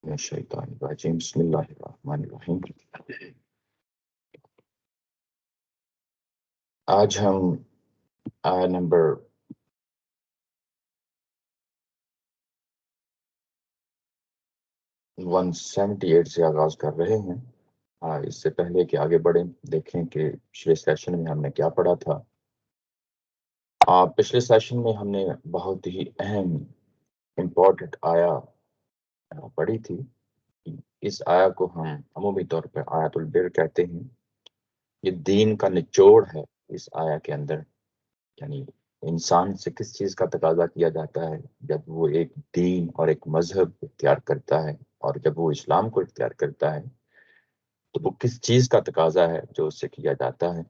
من الشیطان الرجیم بسم اللہ الرحمن الرحیم۔ آج ہم آیا نمبر 178 سے آغاز کر رہے ہیں۔ اس سے پہلے کہ آگے بڑھیں دیکھیں کہ پچھلے سیشن میں ہم نے کیا پڑھا تھا۔ پچھلے سیشن میں ہم نے بہت ہی اہم امپورٹنٹ آیا پڑھی تھی۔ اس آیا کو ہم عمومی طور پر آیت البر کہتے ہیں۔ یہ دین کا نچوڑ ہے اس آیا کے اندر، یعنی انسان سے کس چیز کا تقاضا کیا جاتا ہے جب وہ ایک دین اور ایک مذہب اختیار کرتا ہے، اور جب وہ اسلام کو اختیار کرتا ہے تو وہ کس چیز کا تقاضا ہے جو اس سے کیا جاتا ہے۔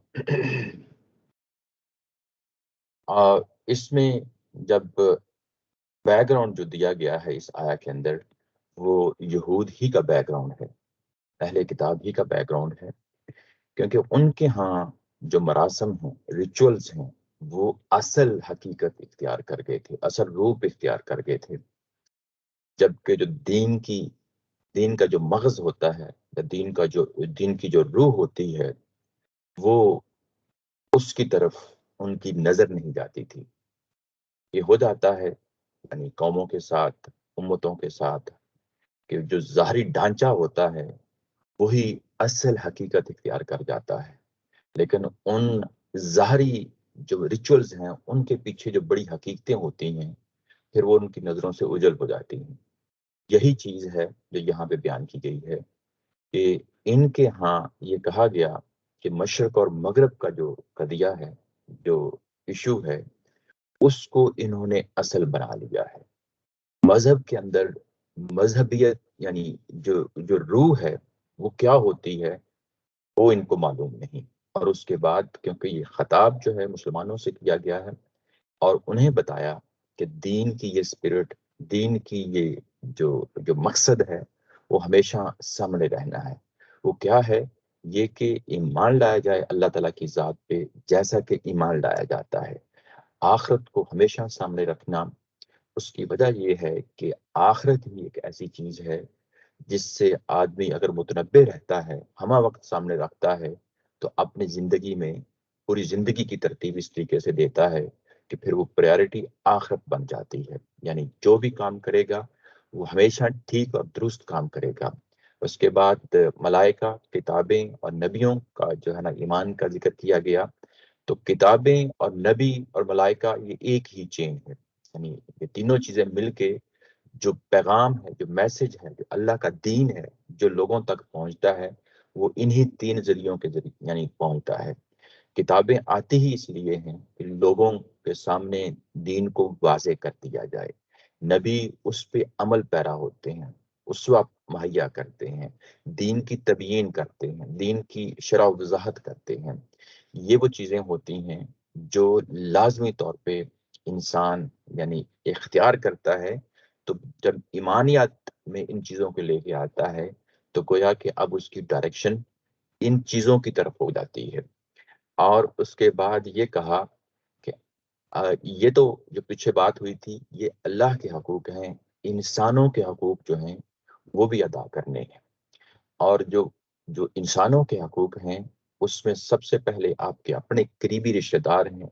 اور اس میں جب بیک گراؤنڈ جو دیا گیا ہے اس آیا کے اندر، وہ یہود ہی کا بیک گراؤنڈ ہے، اہل کتاب ہی کا بیک گراؤنڈ ہے، کیونکہ ان کے ہاں جو مراسم ہیں، ریچولز ہیں، وہ اصل حقیقت اختیار کر گئے تھے، اصل روپ اختیار کر گئے تھے، جبکہ جو دین کا جو مغز ہوتا ہے، یا دین کی جو روح ہوتی ہے، وہ اس کی طرف ان کی نظر نہیں جاتی تھی۔ یہ ہو جاتا ہے یعنی قوموں کے ساتھ، امتوں کے ساتھ، کہ جو ظاہری ڈھانچہ ہوتا ہے وہی اصل حقیقت اختیار کر جاتا ہے، لیکن ان ظاہری جو ریچولز ہیں ان کے پیچھے جو بڑی حقیقتیں ہوتی ہیں پھر وہ ان کی نظروں سے اوجھل ہو جاتی ہیں۔ یہی چیز ہے جو یہاں پہ بیان کی گئی ہے کہ ان کے ہاں یہ کہا گیا کہ مشرق اور مغرب کا جو قضیہ ہے، جو ایشو ہے، اس کو انہوں نے اصل بنا لیا ہے۔ مذہب کے اندر مذہبیت یعنی جو روح ہے وہ کیا ہوتی ہے وہ ان کو معلوم نہیں، اور اس کے بعد کیونکہ یہ خطاب جو ہے مسلمانوں سے کیا گیا ہے اور انہیں بتایا کہ دین کی یہ اسپرٹ، دین کی یہ جو مقصد ہے وہ ہمیشہ سامنے رہنا ہے۔ وہ کیا ہے؟ یہ کہ ایمان لایا جائے اللہ تعالیٰ کی ذات پہ جیسا کہ ایمان لایا جاتا ہے، آخرت کو ہمیشہ سامنے رکھنا۔ اس کی وجہ یہ ہے کہ آخرت ہی ایک ایسی چیز ہے جس سے آدمی اگر متنبع رہتا ہے، ہمہ وقت سامنے رکھتا ہے، تو اپنی زندگی میں پوری زندگی کی ترتیب اس طریقے سے دیتا ہے کہ پھر وہ پریارٹی آخرت بن جاتی ہے، یعنی جو بھی کام کرے گا وہ ہمیشہ ٹھیک اور درست کام کرے گا۔ اس کے بعد ملائکہ، کتابیں اور نبیوں کا جو ہے نا ایمان کا ذکر کیا گیا، تو کتابیں اور نبی اور ملائکہ یہ ایک ہی چین ہے، یعنی یہ تینوں چیزیں مل کے جو پیغام ہے، جو میسج ہے، جو اللہ کا دین ہے جو لوگوں تک پہنچتا ہے، وہ انہی تین ذریعوں کے ذریعے یعنی پہنچتا ہے۔ کتابیں آتی ہی اس لیے ہیں کہ لوگوں کے سامنے دین کو واضح کر دیا جائے، نبی اس پہ عمل پیرا ہوتے ہیں، اسوہ مہیا کرتے ہیں، دین کی تبیین کرتے ہیں، دین کی شرح و وضاحت کرتے ہیں۔ یہ وہ چیزیں ہوتی ہیں جو لازمی طور پہ انسان یعنی اختیار کرتا ہے، تو جب ایمانیات میں ان چیزوں کو لے کے آتا ہے تو گویا کہ اب اس کی ڈائریکشن ان چیزوں کی طرف ہو جاتی ہے۔ اور اس کے بعد یہ کہا کہ یہ تو جو پیچھے بات ہوئی تھی یہ اللہ کے حقوق ہیں، انسانوں کے حقوق جو ہیں وہ بھی ادا کرنے ہیں، اور جو انسانوں کے حقوق ہیں اس میں سب سے پہلے آپ کے اپنے قریبی رشتہ دار ہیں،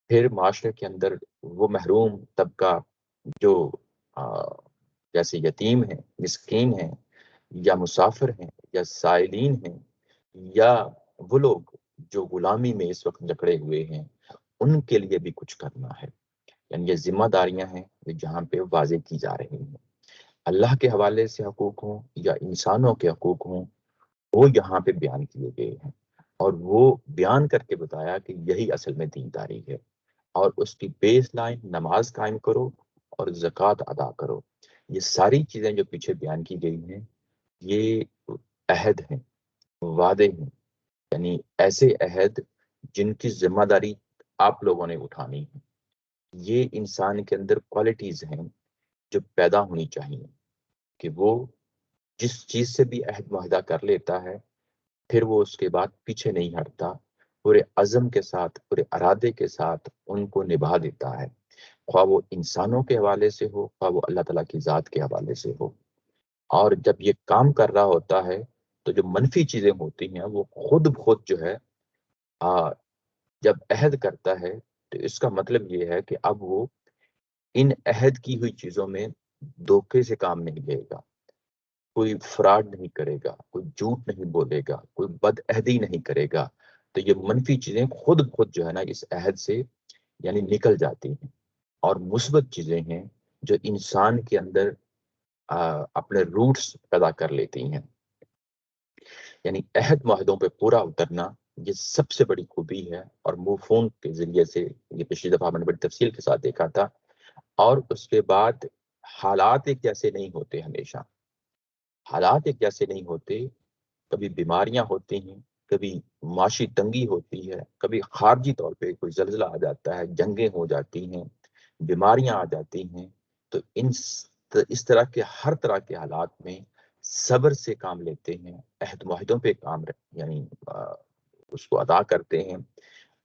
پھر معاشرے کے اندر وہ محروم طبقہ جو جیسے یتیم ہیں، مسکین ہیں، یا مسافر ہیں، یا سائلین ہیں، یا وہ لوگ جو غلامی میں اس وقت جکڑے ہوئے ہیں، ان کے لیے بھی کچھ کرنا ہے۔ یعنی یہ ذمہ داریاں ہیں جہاں پہ واضح کی جا رہی ہیں، اللہ کے حوالے سے حقوق ہوں یا انسانوں کے حقوق ہوں، وہ یہاں پہ بیان کیے گئے ہیں، اور وہ بیان کر کے بتایا کہ یہی اصل میں دینداری ہے، اور اس کی بیس لائن نماز قائم کرو اور زکوٰۃ ادا کرو۔ یہ ساری چیزیں جو پیچھے بیان کی گئی ہیں یہ عہد ہیں، وعدے ہیں، یعنی ایسے عہد جن کی ذمہ داری آپ لوگوں نے اٹھانی ہے۔ یہ انسان کے اندر کوالٹیز ہیں جو پیدا ہونی چاہیے کہ وہ جس چیز سے بھی عہد معاہدہ کر لیتا ہے پھر وہ اس کے بعد پیچھے نہیں ہٹتا، پورے عزم کے ساتھ، پورے ارادے کے ساتھ ان کو نبھا دیتا ہے، خواہ وہ انسانوں کے حوالے سے ہو، خواہ وہ اللہ تعالیٰ کی ذات کے حوالے سے ہو۔ اور جب یہ کام کر رہا ہوتا ہے تو جو منفی چیزیں ہوتی ہیں وہ خود بخود جو ہے جب عہد کرتا ہے تو اس کا مطلب یہ ہے کہ اب وہ ان عہد کی ہوئی چیزوں میں دھوکے سے کام نہیں لے گا، کوئی فراڈ نہیں کرے گا، کوئی جھوٹ نہیں بولے گا، کوئی بد عہدی نہیں کرے گا. تو یہ منفی چیزیں خود بخود جو ہے نا اس عہد سے یعنی نکل جاتی ہیں، اور مثبت چیزیں ہیں جو انسان کے اندر اپنے روٹس پیدا کر لیتی ہیں. یعنی عہد معاہدوں پہ پورا اترنا یہ سب سے بڑی خوبی ہے، اور منہ فون کے ذریعے سے یہ پچھلی دفعہ میں نے بڑی تفصیل کے ساتھ دیکھا تھا. اور اس کے بعد حالات ایک جیسے نہیں ہوتے، ہمیشہ حالات ایک جیسے نہیں ہوتے. کبھی بیماریاں ہوتی ہیں، کبھی معاشی تنگی ہوتی ہے، کبھی خارجی طور پہ کوئی زلزلہ آ جاتا ہے، جنگیں ہو جاتی ہیں، بیماریاں آ جاتی ہیں. تو اس طرح کے ہر طرح کے حالات میں صبر سے کام لیتے ہیں، عہد معاہدوں پہ کام یعنی اس کو ادا کرتے ہیں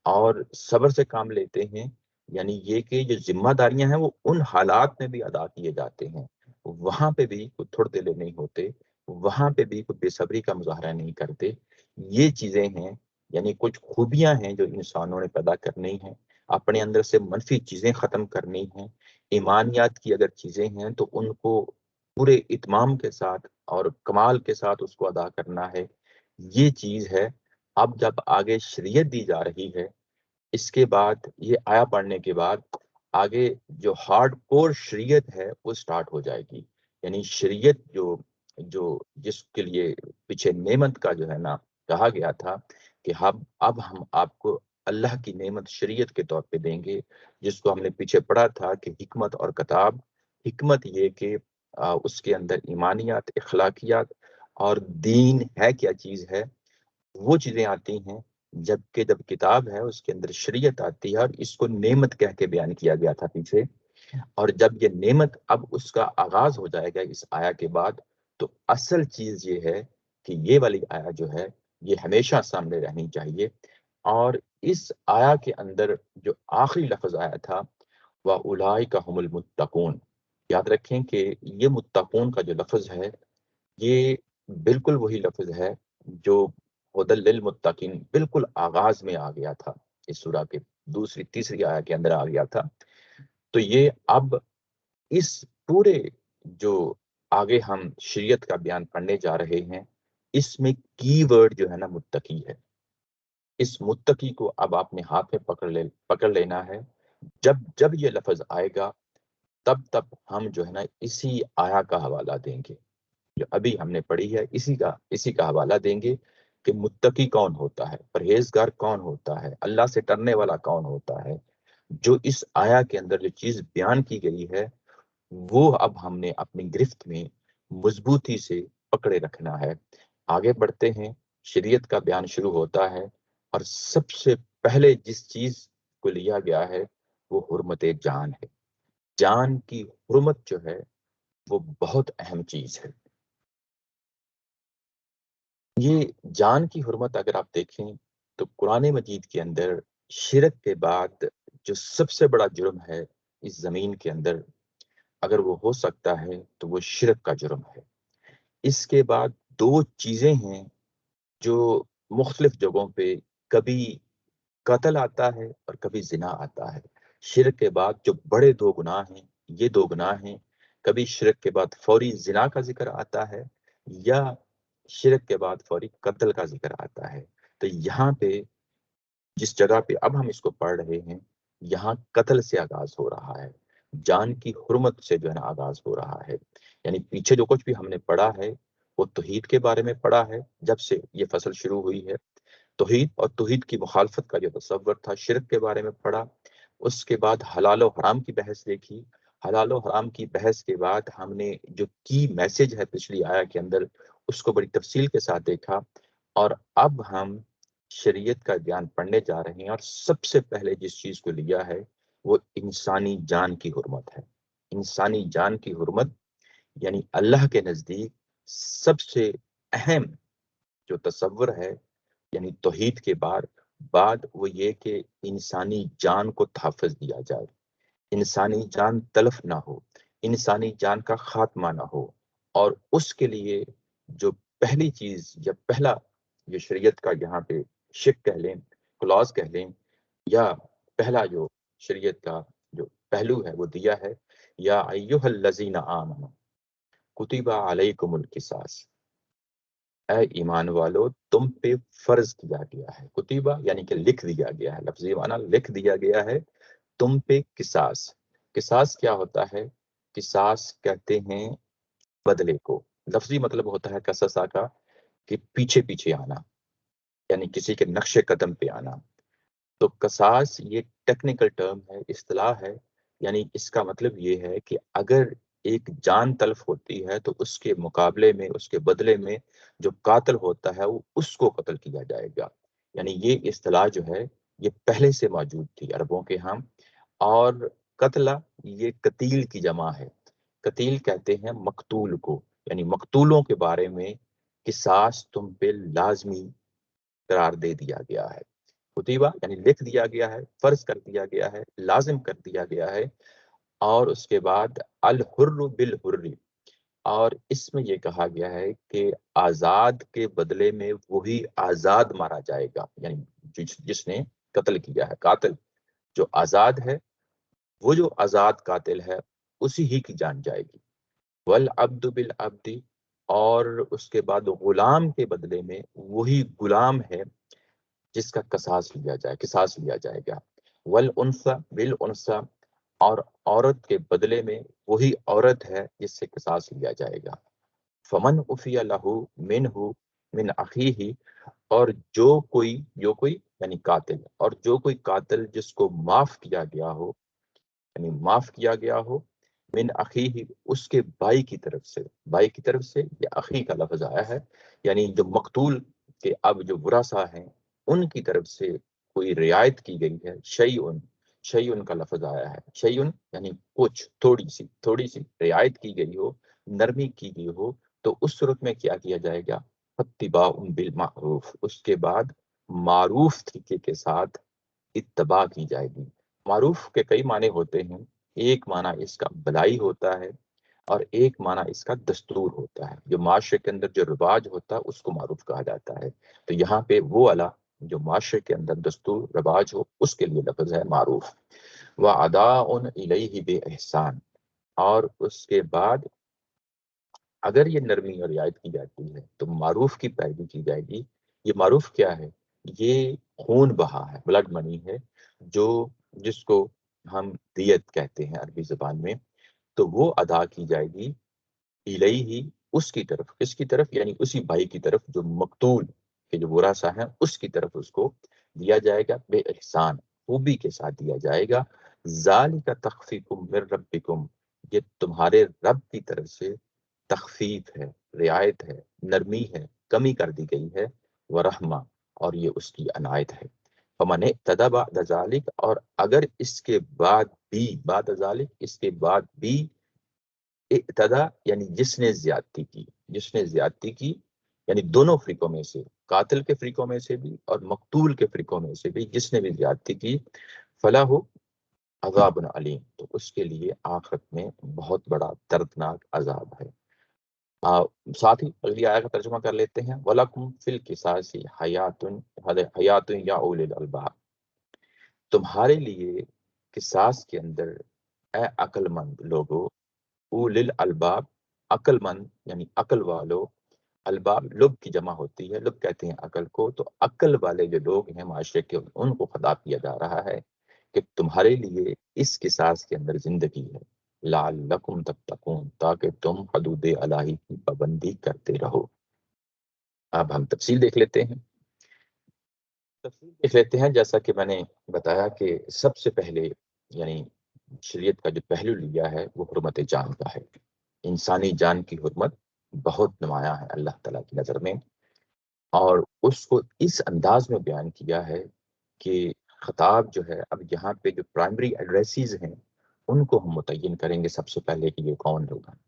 اور صبر سے کام لیتے ہیں. یعنی یہ کہ جو ذمہ داریاں ہیں وہ ان حالات میں بھی ادا کیے جاتے ہیں، وہاں پہ بھی کوئی تھوڑ دلے نہیں ہوتے، وہاں پہ بھی کوئی بے صبری کا مظاہرہ نہیں کرتے. یہ چیزیں ہیں، یعنی کچھ خوبیاں ہیں جو انسانوں نے پیدا کرنی ہیں، اپنے اندر سے منفی چیزیں ختم کرنی ہیں. ایمانیات کی اگر چیزیں ہیں تو ان کو پورے اتمام کے ساتھ اور کمال کے ساتھ اس کو ادا کرنا ہے. یہ چیز ہے. اب جب آگے شریعت دی جا رہی ہے، اس کے بعد یہ آیا پڑھنے کے بعد آگے جو ہارڈ کور شریعت ہے وہ سٹارٹ ہو جائے گی. یعنی شریعت جو جس کے لیے پیچھے نعمت کا جو ہے نا کہا گیا تھا کہ اب ہم آپ کو اللہ کی نعمت شریعت کے طور پہ دیں گے، جس کو ہم نے پیچھے پڑھا تھا کہ حکمت اور کتاب. حکمت یہ کہ اس کے اندر ایمانیات، اخلاقیات اور دین ہے کیا چیز ہے، وہ چیزیں آتی ہیں. جبکہ جب کتاب ہے اس کے اندر شریعت آتی ہے، اور اس کو نعمت کہہ کے بیان کیا گیا تھا پیچھے. اور جب یہ نعمت اب اس کا آغاز ہو جائے گا اس آیا کے بعد، تو اصل چیز یہ ہے کہ یہ والی آیا جو ہے یہ ہمیشہ سامنے رہنی چاہیے. اور اس آیا کے اندر جو آخری لفظ آیا تھا وَأُولَٰئِکَ هُمُ الْمُتَّقُونَ، یاد رکھیں کہ یہ متقون کا جو لفظ ہے یہ بالکل وہی لفظ ہے جو ہدی للمتقین بالکل آغاز میں آ گیا تھا، اس سورہ کے دوسری تیسری آیا کے اندر آ گیا تھا. تو یہ اب اس پورے جو آگے ہم شریعت کا بیان پڑھنے جا رہے ہیں، اس میں کی ورڈ جو ہے نا متقی ہے. اس متقی کو اب آپ نے ہاتھ میں پکڑ لینا ہے. جب جب یہ لفظ آئے گا تب ہم جو ہے نا اسی آیا کا حوالہ دیں گے جو ابھی ہم نے پڑھی ہے، اسی کا حوالہ دیں گے کہ متقی کون ہوتا ہے، پرہیزگار کون ہوتا ہے، اللہ سے ڈرنے والا کون ہوتا ہے. جو اس آیا کے اندر جو چیز بیان کی گئی ہے وہ اب ہم نے اپنی گرفت میں مضبوطی سے پکڑے رکھنا ہے. آگے بڑھتے ہیں، شریعت کا بیان شروع ہوتا ہے، اور سب سے پہلے جس چیز کو لیا گیا ہے وہ حرمت جان ہے. جان کی حرمت جو ہے وہ بہت اہم چیز ہے. یہ جان کی حرمت اگر آپ دیکھیں تو قرآن مجید کے اندر شرک کے بعد جو سب سے بڑا جرم ہے اس زمین کے اندر، اگر وہ ہو سکتا ہے تو وہ شرک کا جرم ہے. اس کے بعد دو چیزیں ہیں جو مختلف جگہوں پہ کبھی قتل آتا ہے اور کبھی زنا آتا ہے. شرک کے بعد جو بڑے دو گناہ ہیں یہ دو گناہ ہیں. کبھی شرک کے بعد فوری زنا کا ذکر آتا ہے، یا شرک کے بعد فوری قتل کا ذکر آتا ہے. تو یہاں پہ جس جگہ پہ اب ہم اس کو پڑھ رہے ہیں یہاں قتل سے آغاز ہو رہا ہے، جان کی حرمت سے جو ہے نا آغاز ہو رہا ہے. یعنی پیچھے جو کچھ بھی ہم نے پڑھا ہے وہ توحید کے بارے میں پڑھا ہے. جب سے یہ فصل شروع ہوئی ہے توحید اور توحید کی مخالفت کا جو تصور تھا شرک کے بارے میں پڑھا. اس کے بعد حلال و حرام کی بحث دیکھی. حلال و حرام کی بحث کے بعد ہم نے جو کی میسج ہے پچھلی آیا کے اندر اس کو بڑی تفصیل کے ساتھ دیکھا. اور اب ہم شریعت کا بیان پڑھنے جا رہے ہیں، اور سب سے پہلے جس چیز کو لیا ہے وہ انسانی جان کی حرمت ہے. انسانی جان کی حرمت یعنی اللہ کے نزدیک سب سے اہم جو تصور ہے، یعنی توحید کے بعد وہ یہ کہ انسانی جان کو تحفظ دیا جائے، انسانی جان تلف نہ ہو، انسانی جان کا خاتمہ نہ ہو. اور اس کے لیے جو پہلی چیز یا پہلا جو شریعت کا یہاں پہ شک کہہ لیں، کلاس کہہ لیں، یا پہلا جو شریعت کا جو پہلو ہے وہ دیا ہے، یا ایھا الذین آمنوا کتب علیکم القصاص، اے ایمان والو تم پہ فرض کیا گیا ہے، کتیبہ یعنی کہ لکھ دیا گیا ہے، لفظی معنی لکھ دیا گیا ہے تم پہ قصاص۔ قصاص کیا ہوتا ہے؟ قصاص کہتے ہیں بدلے کو، لفظی مطلب ہوتا ہے قصصا کا کہ پیچھے پیچھے آنا، یعنی کسی کے نقش قدم پہ آنا۔ تو قصاص یہ ٹیکنیکل ٹرم ہے، اصطلاح ہے، یعنی اس کا مطلب یہ ہے کہ اگر ایک جان تلف ہوتی ہے تو اس کے مقابلے میں، اس کے بدلے میں جو قاتل ہوتا ہے وہ اس کو قتل کیا جائے گا۔ یعنی یہ اصطلاح جو ہے یہ پہلے سے موجود تھی عربوں کے ہاں۔ اور قتلہ یہ قتیل کی جمع ہے، قتیل کہتے ہیں مقتول کو، یعنی مقتولوں کے بارے میں قصاص تم پہ لازمی قرار دے دیا گیا ہے۔ کتیبہ یعنی لکھ دیا گیا ہے، فرض کر دیا گیا ہے، لازم کر دیا گیا ہے۔ اور اس کے بعد الحر بالحر، اور اس میں یہ کہا گیا ہے کہ آزاد کے بدلے میں وہی آزاد مارا جائے گا، یعنی جس نے قتل کیا ہے، قاتل جو آزاد ہے، وہ جو آزاد قاتل ہے اسی ہی کی جان جائے گی۔ والعبد بالعبد، اور اس کے بعد غلام کے بدلے میں وہی غلام ہے جس کا قصاص لیا جائے گا۔ والانثى بالانثى، اور عورت کے بدلے میں وہی عورت ہے جس سے قصاص لیا جائے گا۔ فمن عفی لہ منہ من اخیہ، اور جو کوئی یعنی قاتل، اور جو کوئی قاتل جس کو معاف کیا گیا ہو، یعنی معاف کیا گیا ہو من اخیہ اس کے بھائی کی طرف سے، بھائی کی طرف سے یہ اخی کا لفظ آیا ہے، یعنی جو مقتول کے اب جو ورثاء ہیں ان کی طرف سے کوئی رعایت کی گئی ہے، شیئن کا لفظ آیا ہے، شیئن یعنی کچھ، تھوڑی سی رعایت کی گئی ہو، نرمی کی گئی ہو، تو اس صورت میں کیا کیا جائے گا؟ اتباع بالمعروف، اس کے بعد معروف طریقے کے ساتھ اتباع کی جائے گی۔ معروف کے کئی معنی ہوتے ہیں، ایک معنی اس کا بلائی ہوتا ہے اور ایک معنی اس کا دستور ہوتا ہے، جو معاشرے کے اندر جو رواج ہوتا ہے اس کو معروف کہا جاتا ہے۔ تو یہاں پہ وہ والا جو معاشرے کے اندر دستور رواج ہو اس کے لیے لفظ ہے معروف۔ وَأَدَاءٌ إِلَيْهِ بِإِحْسَانٍ، اور اس کے بعد اگر یہ نرمی اور رعایت کی جاتی ہے تو معروف کی پیروی کی جائے گی۔ یہ معروف کیا ہے؟ یہ خون بہا ہے، بلڈ منی ہے، جس کو ہم دیت کہتے ہیں عربی زبان میں، تو وہ ادا کی جائے گی الیہ اس کی طرف، کس کی طرف؟ یعنی اسی بھائی کی طرف جو مقتول کے جو ورثاء ہیں اس کی طرف اس کو دیا جائے گا، بے احسان، خوبی کے ساتھ دیا جائے گا۔ ذالک تخفیف من ربکم، یہ تمہارے رب کی طرف سے تخفیف ہے، رعایت ہے، نرمی ہے، کمی کر دی گئی ہے، ورحمہ، اور یہ اس کی عنایت ہے۔ فمن اعتدی بعد ذلک، اور اگر اس کے بعد بھی، بعد ذلک اس کے بعد بھی، اعتدا یعنی جس نے زیادتی کی، یعنی دونوں فریقوں میں سے، قاتل کے فریقوں میں سے بھی اور مقتول کے فریقوں میں سے بھی جس نے بھی زیادتی کی، فلاح عذاب علیم، تو اس کے لیے آخرت میں بہت بڑا دردناک عذاب ہے۔ ساتھ ہی اگلی آیت کا ترجمہ کر لیتے ہیں۔ وَلَكُمْ فِي الْقِصَاصِ حَیَاتٌ یا اولِی الْأَلْبَابِ، تمہارے لیے قصاص کے اندر اے عقل مند لوگو، اولِی الْأَلْبَاب، عقل مند یعنی عقل والو، الباب لب کی جمع ہوتی ہے، لب کہتے ہیں عقل کو، تو عقل والے جو لوگ ہیں معاشرے کے ان کو خطاب کیا جا رہا ہے کہ تمہارے لیے اس قصاص کے اندر زندگی ہے، لعلکم تتقون، تاکہ تم حدود الہی کی پابندی کرتے رہو۔ اب ہم تفصیل دیکھ لیتے ہیں جیسا کہ میں نے بتایا کہ سب سے پہلے یعنی شریعت کا جو پہلو لیا ہے وہ حرمت جان کا ہے۔ انسانی جان کی حرمت بہت نمایاں ہے اللہ تعالیٰ کی نظر میں، اور اس کو اس انداز میں بیان کیا ہے کہ خطاب جو ہے، اب یہاں پہ جو پرائمری ایڈریسز ہیں ان کو ہم متعین کریں گے سب سے پہلے کہ یہ کون لوگ ہیں۔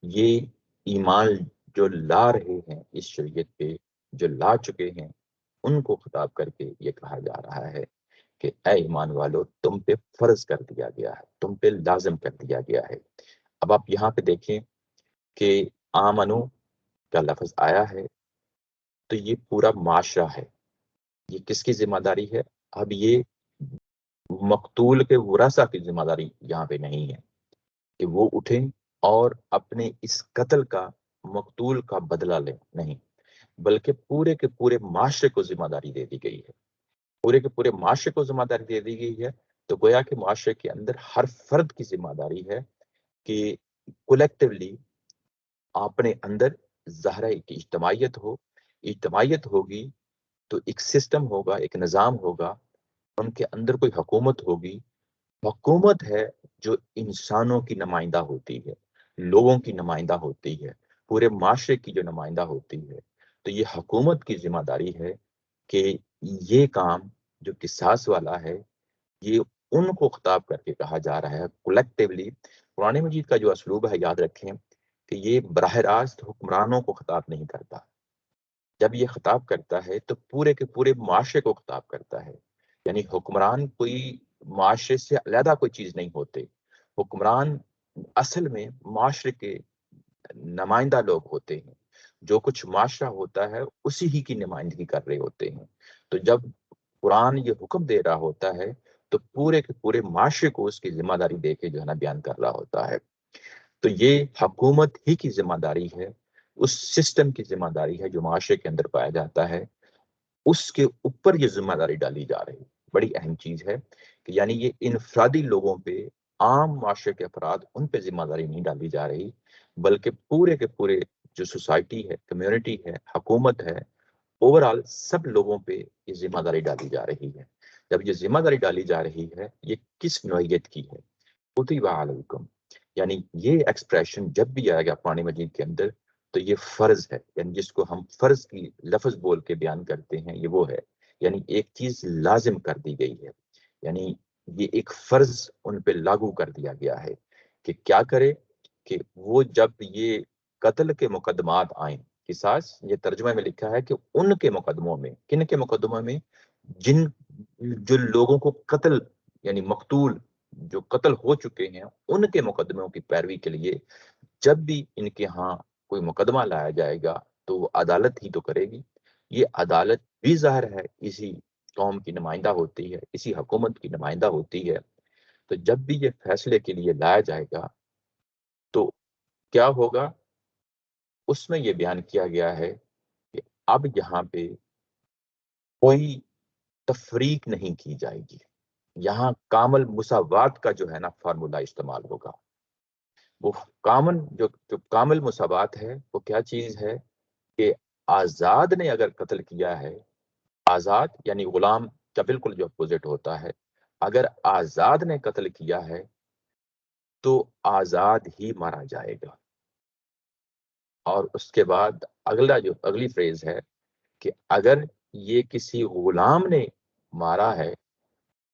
یہ ایمان جو لا رہے ہیں اس شریعت پہ، جو لا چکے ہیں، ان کو خطاب کر کے یہ کہا جا رہا ہے کہ اے ایمان والو، تم پہ فرض کر دیا گیا ہے، تم پہ لازم کر دیا گیا ہے۔ اب آپ یہاں پہ دیکھیں کہ آمنو کا لفظ آیا ہے تو یہ پورا معاشرہ ہے. یہ کس کی ذمہ داری ہے؟ اب یہ مقتول کے ورثہ کی ذمہ داری یہاں پہ نہیں ہے کہ وہ اٹھیں اور اپنے اس قتل کا، مقتول کا بدلہ لیں، نہیں، بلکہ پورے کے پورے معاشرے کو ذمہ داری دے دی گئی ہے. پورے کے پورے معاشرے کو ذمہ داری دے دی گئی ہے. تو گویا کہ معاشرے کے اندر ہر فرد کی ذمہ داری ہے کہ کولیکٹیولی اپنے اندر ظاہر ہے کہ اجتماعیت ہو. اجتماعیت ہوگی تو ایک سسٹم ہوگا، ایک نظام ہوگا، ان کے اندر کوئی حکومت ہوگی. حکومت ہے جو انسانوں کی نمائندہ ہوتی ہے، لوگوں کی نمائندہ ہوتی ہے، پورے معاشرے کی جو نمائندہ ہوتی ہے. تو یہ حکومت کی ذمہ داری ہے کہ یہ کام جو قصاص والا ہے یہ ان کو خطاب کر کے کہا جا رہا ہے کولیکٹیولی. قرآن مجید کا جو اسلوب ہے یاد رکھیں کہ یہ براہ راست حکمرانوں کو خطاب نہیں کرتا. جب یہ خطاب کرتا ہے تو پورے کے پورے معاشرے کو خطاب کرتا ہے. یعنی حکمران کوئی معاشرے سے علیحدہ کوئی چیز نہیں ہوتے. حکمران اصل میں معاشرے کے نمائندہ لوگ ہوتے ہیں. جو کچھ معاشرہ ہوتا ہے اسی ہی کی نمائندگی کر رہے ہوتے ہیں. تو جب قرآن یہ حکم دے رہا ہوتا ہے تو پورے کے پورے معاشرے کو اس کی ذمہ داری دے کے جو ہے نا بیان کر رہا ہوتا ہے. تو یہ حکومت ہی کی ذمہ داری ہے، اس سسٹم کی ذمہ داری ہے جو معاشرے کے اندر پایا جاتا ہے، اس کے اوپر یہ ذمہ داری ڈالی جا رہی ہے. بڑی اہم چیز ہے کہ یعنی یہ انفرادی لوگوں پہ، عام معاشرے کے افراد، ان پہ ذمہ داری نہیں ڈالی جا رہی، بلکہ پورے کے پورے جو سوسائٹی ہے، کمیونٹی ہے، حکومت ہے، اوورال سب لوگوں پہ یہ ذمہ داری ڈالی جا رہی ہے. جب یہ ذمہ داری ڈالی جا رہی ہے یہ کس نوعیت کی ہے؟ کتب علیکم، یعنی یہ ایکسپریشن جب بھی آئے گا قرآن مجید کے اندر تو یہ فرض ہے. یعنی جس کو ہم فرض کی لفظ بول کے بیان کرتے ہیں یہ وہ ہے. یعنی ایک چیز لازم کر دی گئی ہے، یعنی یہ ایک فرض ان پہ لاگو کر دیا گیا ہے کہ کیا کرے کہ وہ جب یہ قتل کے مقدمات آئیں. قصاص یہ ترجمہ میں لکھا ہے کہ ان کے مقدموں میں، کن کے مقدموں میں؟ جن جو لوگوں کو قتل، یعنی مقتول جو قتل ہو چکے ہیں، ان کے مقدموں کی پیروی کے لیے جب بھی ان کے ہاں کوئی مقدمہ لایا جائے گا تو وہ عدالت ہی تو کرے گی. یہ عدالت بھی ظاہر ہے اسی قوم کی نمائندہ ہوتی ہے، اسی حکومت کی نمائندہ ہوتی ہے. تو جب بھی یہ فیصلے کے لیے لایا جائے گا تو کیا ہوگا؟ اس میں یہ بیان کیا گیا ہے کہ اب یہاں پہ کوئی تفریق نہیں کی جائے گی. یہاں کامل مساوات کا جو ہے نا فارمولا استعمال ہوگا. وہ جو کامل مساوات ہے وہ کیا چیز ہے کہ آزاد نے اگر قتل کیا ہے، آزاد یعنی غلام کا بالکل جو اپوزٹ ہوتا ہے، اگر آزاد نے قتل کیا ہے تو آزاد ہی مارا جائے گا. اور اس کے بعد اگلی فریز ہے کہ اگر یہ کسی غلام نے مارا ہے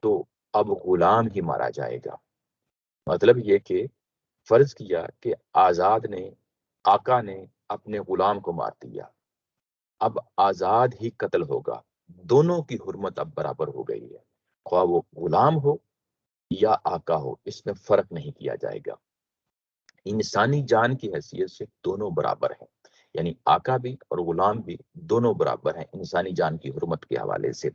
تو اب غلام ہی مارا جائے گا. مطلب یہ کہ فرض کیا کہ آزاد نے، آقا نے اپنے غلام کو مار دیا، اب آزاد ہی قتل ہوگا. دونوں کی حرمت اب برابر ہو گئی ہے، خواہ وہ غلام ہو یا آقا ہو، اس میں فرق نہیں کیا جائے گا. انسانی جان کی حیثیت سے دونوں برابر ہیں، یعنی آقا بھی اور غلام بھی دونوں برابر ہیں انسانی جان کی حرمت کے حوالے سے.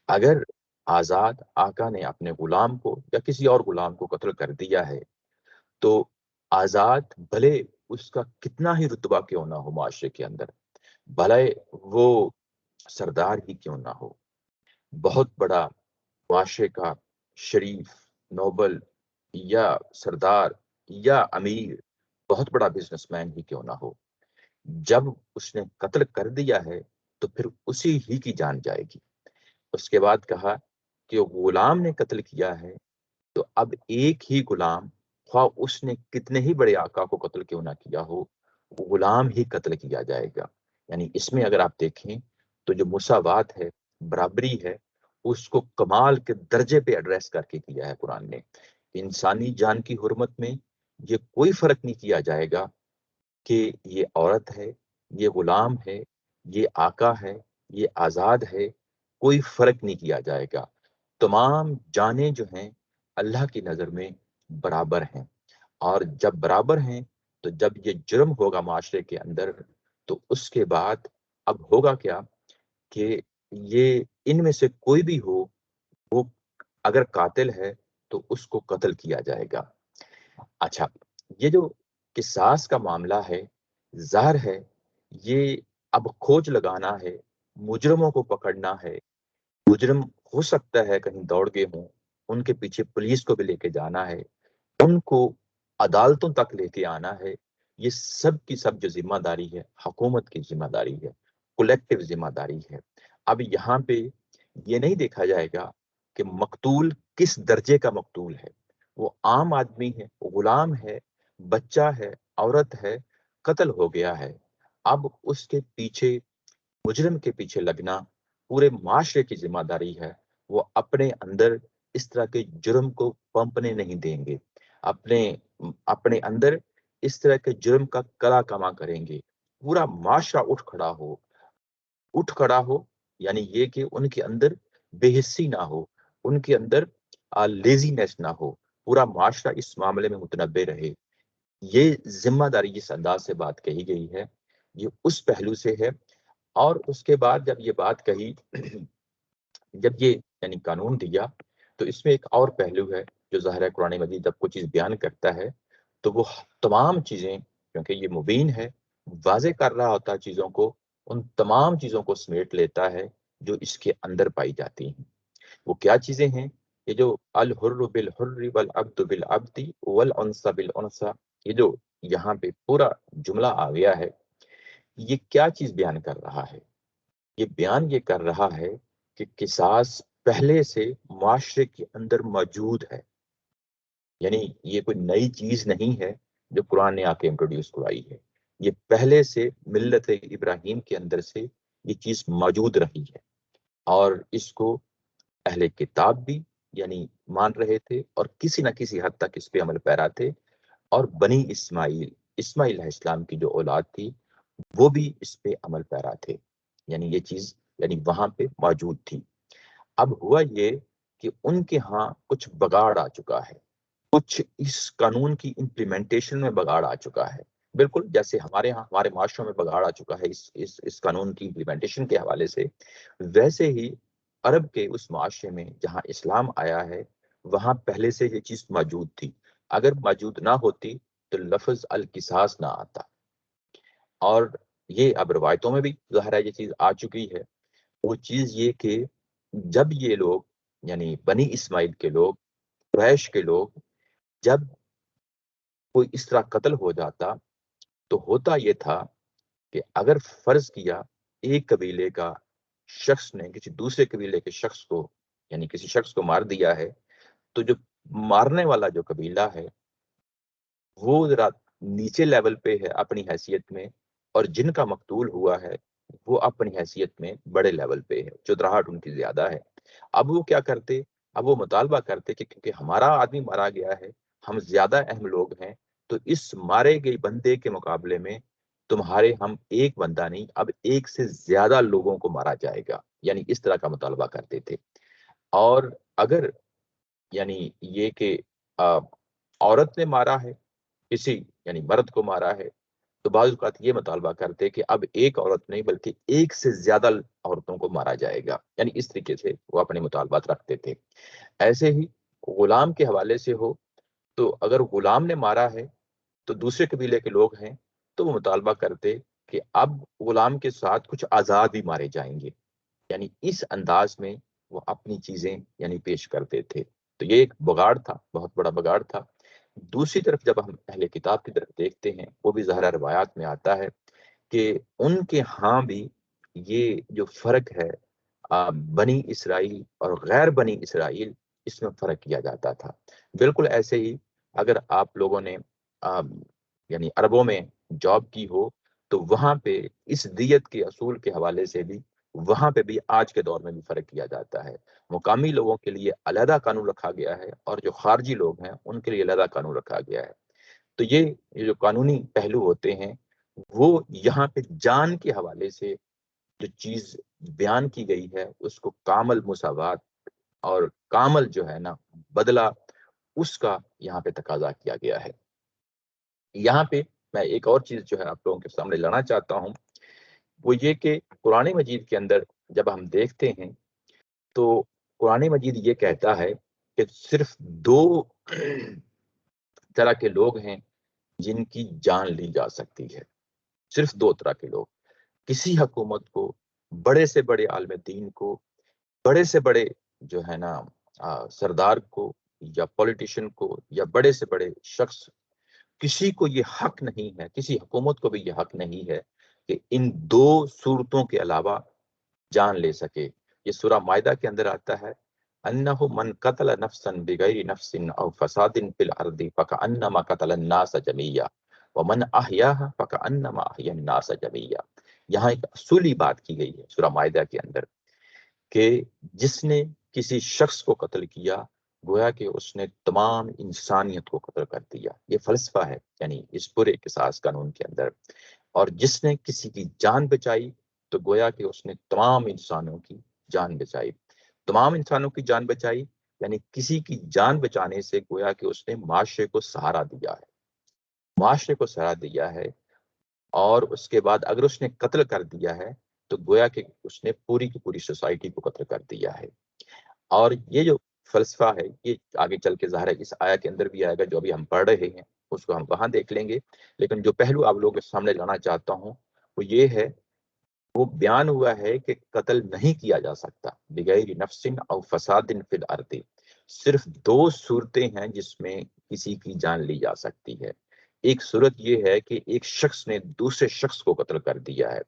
اگر آزاد آقا نے اپنے غلام کو یا کسی اور غلام کو قتل کر دیا ہے تو آزاد بھلے اس کا کتنا ہی رتبہ کیوں نہ ہو معاشرے کے اندر، بھلے وہ سردار ہی کیوں نہ ہو، بہت بڑا معاشرے کا شریف، نوبل یا سردار یا امیر، بہت بڑا بزنس مین ہی کیوں نہ ہو، جب اس نے قتل کر دیا ہے تو پھر اسی ہی کی جان جائے گی. اس کے بعد کہا کہ غلام نے قتل کیا ہے تو اب ایک ہی غلام، خواہ اس نے کتنے ہی بڑے آقا کو قتل کیوں نہ کیا ہو، غلام ہی قتل کیا جائے گا. یعنی اس میں اگر آپ دیکھیں تو جو مساوات ہے، برابری ہے، اس کو کمال کے درجے پہ ایڈریس کر کے کیا ہے قرآن نے. انسانی جان کی حرمت میں یہ کوئی فرق نہیں کیا جائے گا کہ یہ عورت ہے، یہ غلام ہے، یہ آقا ہے، یہ آزاد ہے، کوئی فرق نہیں کیا جائے گا. تمام جانیں جو ہیں اللہ کی نظر میں برابر ہیں، اور جب برابر ہیں تو جب یہ جرم ہوگا معاشرے کے اندر تو اس کے بعد اب ہوگا کیا کہ یہ ان میں سے کوئی بھی ہو، وہ اگر قاتل ہے تو اس کو قتل کیا جائے گا۔ اچھا، یہ جو قصاص کا معاملہ ہے، ظاہر ہے یہ اب کھوج لگانا ہے، مجرموں کو پکڑنا ہے۔ مجرم ہو سکتا ہے کہیں دوڑ گئے ہوں، ان کے پیچھے پولیس کو بھی لے کے جانا ہے، ان کو عدالتوں تک لے کے آنا ہے۔ یہ سب کی سب جو ذمہ داری ہے، حکومت کی ذمہ داری ہے، کولیکٹیو ذمہ داری ہے۔ اب یہاں پہ یہ نہیں دیکھا جائے گا کہ مقتول کس درجے کا مقتول ہے، وہ عام آدمی ہے، غلام ہے، بچہ ہے، عورت ہے، قتل ہو گیا ہے۔ اب اس کے پیچھے، مجرم کے پیچھے لگنا پورے معاشرے کی ذمہ داری ہے۔ وہ اپنے اندر اس طرح کے جرم کو پنپنے نہیں دیں گے، اپنے اپنے اندر اس طرح کے جرم کا کلا کما کریں گے۔ پورا معاشرہ اٹھ کھڑا ہو، یعنی یہ کہ ان کے اندر بے حسی نہ ہو، ان کے اندر لیزینس نہ ہو، پورا معاشرہ اس معاملے میں متنبع رہے۔ یہ ذمہ داری جس انداز سے بات کہی گئی ہے، یہ اس پہلو سے ہے۔ اور اس کے بعد جب یہ بات کہی، جب یہ یعنی قانون دیا، تو اس میں ایک اور پہلو ہے جو ظاہر ہے قرآن مجید جب کوئی چیز بیان کرتا ہے تو وہ تمام چیزیں، کیونکہ یہ مبین ہے، واضح کر رہا ہوتا ہے چیزوں کو، ان تمام چیزوں کو سمیٹ لیتا ہے جو اس کے اندر پائی جاتی ہیں۔ وہ کیا چیزیں ہیں؟ یہ جو الحر بالحر والعبد بالعبد والانثى بالانثى، یہ جو یہاں پہ پورا جملہ آ گیا ہے، یہ کیا چیز بیان کر رہا ہے؟ یہ بیان یہ کر رہا ہے کہ قصاص پہلے سے معاشرے کے اندر موجود ہے، یعنی یہ کوئی نئی چیز نہیں ہے جو قرآن نے آ کے انٹروڈیوس کرائی ہے۔ یہ پہلے سے ملت ابراہیم کے اندر سے یہ چیز موجود رہی ہے، اور اس کو اہل کتاب بھی یعنی مان رہے تھے، اور کسی نہ کسی حد تک اس پہ عمل پیرا تھے، اور بنی اسماعیل علیہ السلام کی جو اولاد تھی وہ بھی اس پہ عمل پیرا تھے، یعنی یہ چیز یعنی وہاں پہ موجود تھی۔ اب ہوا یہ کہ ان کے ہاں کچھ بگاڑ آ چکا ہے، کچھ اس قانون کی امپلیمنٹیشن میں بگاڑ آ چکا ہے، بالکل جیسے ہمارے ہاں ہمارے معاشروں میں بگاڑ آ چکا ہے اس قانون کی امپلیمنٹیشن کے حوالے سے، ویسے ہی عرب کے اس معاشرے میں جہاں اسلام آیا ہے وہاں پہلے سے یہ چیز موجود تھی۔ اگر موجود نہ ہوتی تو لفظ القصاص نہ آتا، اور یہ اب روایتوں میں بھی ظاہر ہے یہ چیز آ چکی ہے۔ وہ چیز یہ کہ جب یہ لوگ یعنی بنی اسماعیل کے لوگ، قریش کے لوگ، جب کوئی اس طرح قتل ہو جاتا تو ہوتا یہ تھا کہ اگر فرض کیا ایک قبیلے کا شخص نے کسی دوسرے قبیلے کے شخص کو یعنی کسی شخص کو مار دیا ہے، تو جو مارنے والا جو قبیلہ ہے وہ ذرا نیچے لیول پہ ہے اپنی حیثیت میں، اور جن کا مقتول ہوا ہے وہ اپنی حیثیت میں بڑے لیول پہ ہے، چودراہٹ ان کی زیادہ ہے۔ اب وہ کیا کرتے؟ اب وہ مطالبہ کرتے کہ کیونکہ ہمارا آدمی مارا گیا ہے، ہم زیادہ اہم لوگ ہیں، تو اس مارے گئے بندے کے مقابلے میں تمہارے ہم ایک بندہ نہیں، اب ایک سے زیادہ لوگوں کو مارا جائے گا، یعنی اس طرح کا مطالبہ کرتے تھے۔ اور اگر یعنی یہ کہ عورت نے مارا ہے کسی یعنی مرد کو مارا ہے، تو بعض اوقات یہ مطالبہ کرتے کہ اب ایک عورت نہیں بلکہ ایک سے زیادہ عورتوں کو مارا جائے گا، یعنی اس طریقے سے وہ اپنے مطالبات رکھتے تھے۔ ایسے ہی غلام کے حوالے سے ہو تو اگر غلام نے مارا ہے تو دوسرے قبیلے کے لوگ ہیں تو وہ مطالبہ کرتے کہ اب غلام کے ساتھ کچھ آزاد بھی مارے جائیں گے، یعنی اس انداز میں وہ اپنی چیزیں یعنی پیش کرتے تھے۔ تو یہ ایک بگاڑ تھا، بہت بڑا بگاڑ تھا۔ دوسری طرف جب ہم اہل کتاب کی طرف دیکھتے ہیں، وہ بھی ظاہرہ روایات میں آتا ہے کہ ان کے ہاں بھی یہ جو فرق ہے بنی اسرائیل اور غیر بنی اسرائیل، اس میں فرق کیا جاتا تھا۔ بالکل ایسے ہی اگر آپ لوگوں نے یعنی عربوں میں جاب کی ہو تو وہاں پہ اس دیت کے اصول کے حوالے سے بھی وہاں پہ بھی آج کے دور میں بھی فرق کیا جاتا ہے۔ مقامی لوگوں کے لیے علیحدہ قانون رکھا گیا ہے، اور جو خارجی لوگ ہیں ان کے لیے علیحدہ قانون رکھا گیا ہے۔ تو یہ جو قانونی پہلو ہوتے ہیں وہ یہاں پہ جان کے حوالے سے جو چیز بیان کی گئی ہے اس کو کامل مساوات اور کامل جو ہے نا بدلہ، اس کا یہاں پہ تقاضا کیا گیا ہے۔ یہاں پہ میں ایک اور چیز جو ہے آپ لوگوں کے سامنے لانا چاہتا ہوں، وہ یہ کہ قرآن مجید کے اندر جب ہم دیکھتے ہیں تو قرآن مجید یہ کہتا ہے کہ صرف دو طرح کے لوگ ہیں جن کی جان لی جا سکتی ہے، صرف دو طرح کے لوگ، کسی حکومت کو، بڑے سے بڑے عالم دین کو، بڑے سے بڑے جو ہے نا سردار کو یا پولیٹیشین کو یا بڑے سے بڑے شخص، کسی کو یہ حق نہیں ہے، کسی حکومت کو بھی یہ حق نہیں ہے کہ ان دو صورتوں کے علاوہ جان لے سکے۔ یہ سورہ مائدہ کے اندر آتا ہے، انہ من قتل نفسا بغیر نفس او فساد فی الارض فکأنما قتل الناس جميعا ومن احیاها فکأنما احیا الناس جميعا۔ یہاں ایک اصولی بات کی گئی ہے سورہ مائدہ کے اندر کہ جس نے کسی شخص کو قتل کیا گویا کہ اس نے تمام انسانیت کو قتل کر دیا، یہ فلسفہ ہے یعنی اس پورے قصاص قانون کے اندر۔ اور جس نے کسی کی جان بچائی تو گویا کہ اس نے تمام انسانوں کی جان بچائی، تمام انسانوں کی جان بچائی یعنی کسی کی جان بچانے سے گویا کہ اس نے معاشرے کو سہارا دیا ہے، معاشرے کو سہارا دیا ہے۔ اور اس کے بعد اگر اس نے قتل کر دیا ہے تو گویا کہ اس نے پوری کی پوری سوسائٹی کو قتل کر دیا ہے۔ اور یہ جو فلسفہ ہے یہ آگے چل کے ظاہر ہے اس آیا کے اندر بھی آئے گا، جو ابھی ہم پڑھ رہے ہیں اس کو ہم وہاں دیکھ لیں گے، لیکن جو پہلو آپ لوگوں کے سامنے لانا چاہتا ہوں وہ یہ ہے، وہ بیان ہوا ہے کہ قتل نہیں کیا جا سکتا بغیر نفس او فساد فی الارض، صرف دو صورتیں ہیں جس میں کسی کی جان لی جا سکتی ہے۔ ایک صورت یہ ہے کہ ایک شخص نے دوسرے شخص کو قتل کر دیا ہے،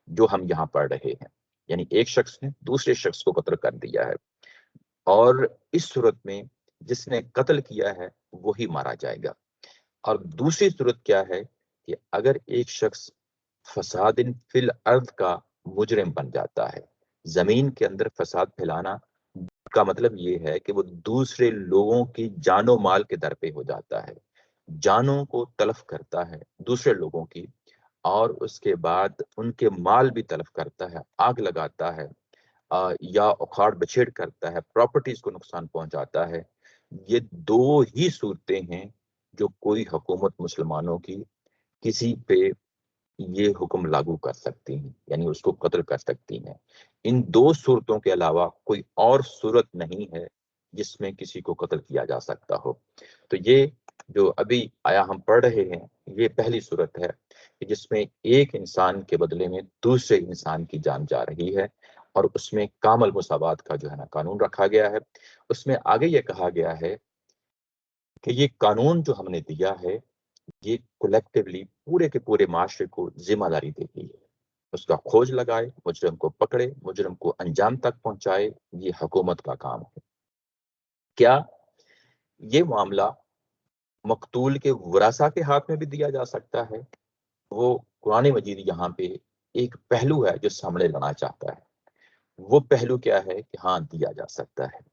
جو ہم یہاں پڑھ رہے ہیں، یعنی ایک شخص نے دوسرے شخص کو قتل کر دیا ہے، اور اس صورت میں جس نے قتل کیا ہے وہی مارا جائے گا۔ اور دوسری صورت کیا ہے کہ اگر ایک شخص فساد فی الارض کا مجرم بن جاتا ہے، زمین کے اندر فساد پھیلانا کا مطلب یہ ہے کہ وہ دوسرے لوگوں کی جان و مال کے در پہ ہو جاتا ہے، جانوں کو تلف کرتا ہے دوسرے لوگوں کی، اور اس کے بعد ان کے مال بھی تلف کرتا ہے، آگ لگاتا ہے، یا اکھاڑ بچھیڑ کرتا ہے، پراپرٹیز کو نقصان پہنچاتا ہے۔ یہ دو ہی صورتیں ہیں جو کوئی حکومت مسلمانوں کی کسی پہ یہ حکم لاگو کر سکتی ہیں، یعنی اس کو قتل کر سکتی ہیں۔ ان دو صورتوں کے علاوہ کوئی اور صورت نہیں ہے جس میں کسی کو قتل کیا جا سکتا ہو۔ تو یہ جو ابھی آیا ہم پڑھ رہے ہیں یہ پہلی صورت ہے کہ جس میں ایک انسان کے بدلے میں دوسرے انسان کی جان جا رہی ہے، اور اس میں کامل مساوات کا جو ہے نا قانون رکھا گیا ہے۔ اس میں آگے یہ کہا گیا ہے کہ یہ قانون جو ہم نے دیا ہے یہ کولیکٹیولی پورے کے پورے معاشرے کو ذمہ داری دیتی ہے، اس کا کھوج لگائے، مجرم کو پکڑے، مجرم کو انجام تک پہنچائے، یہ حکومت کا کام ہے۔ کیا یہ معاملہ مقتول کے ورثاء کے ہاتھ میں بھی دیا جا سکتا ہے؟ وہ قرآن مجید یہاں پہ ایک پہلو ہے جو سامنے لانا چاہتا ہے۔ وہ پہلو کیا ہے کہ ہاں دیا جا سکتا ہے۔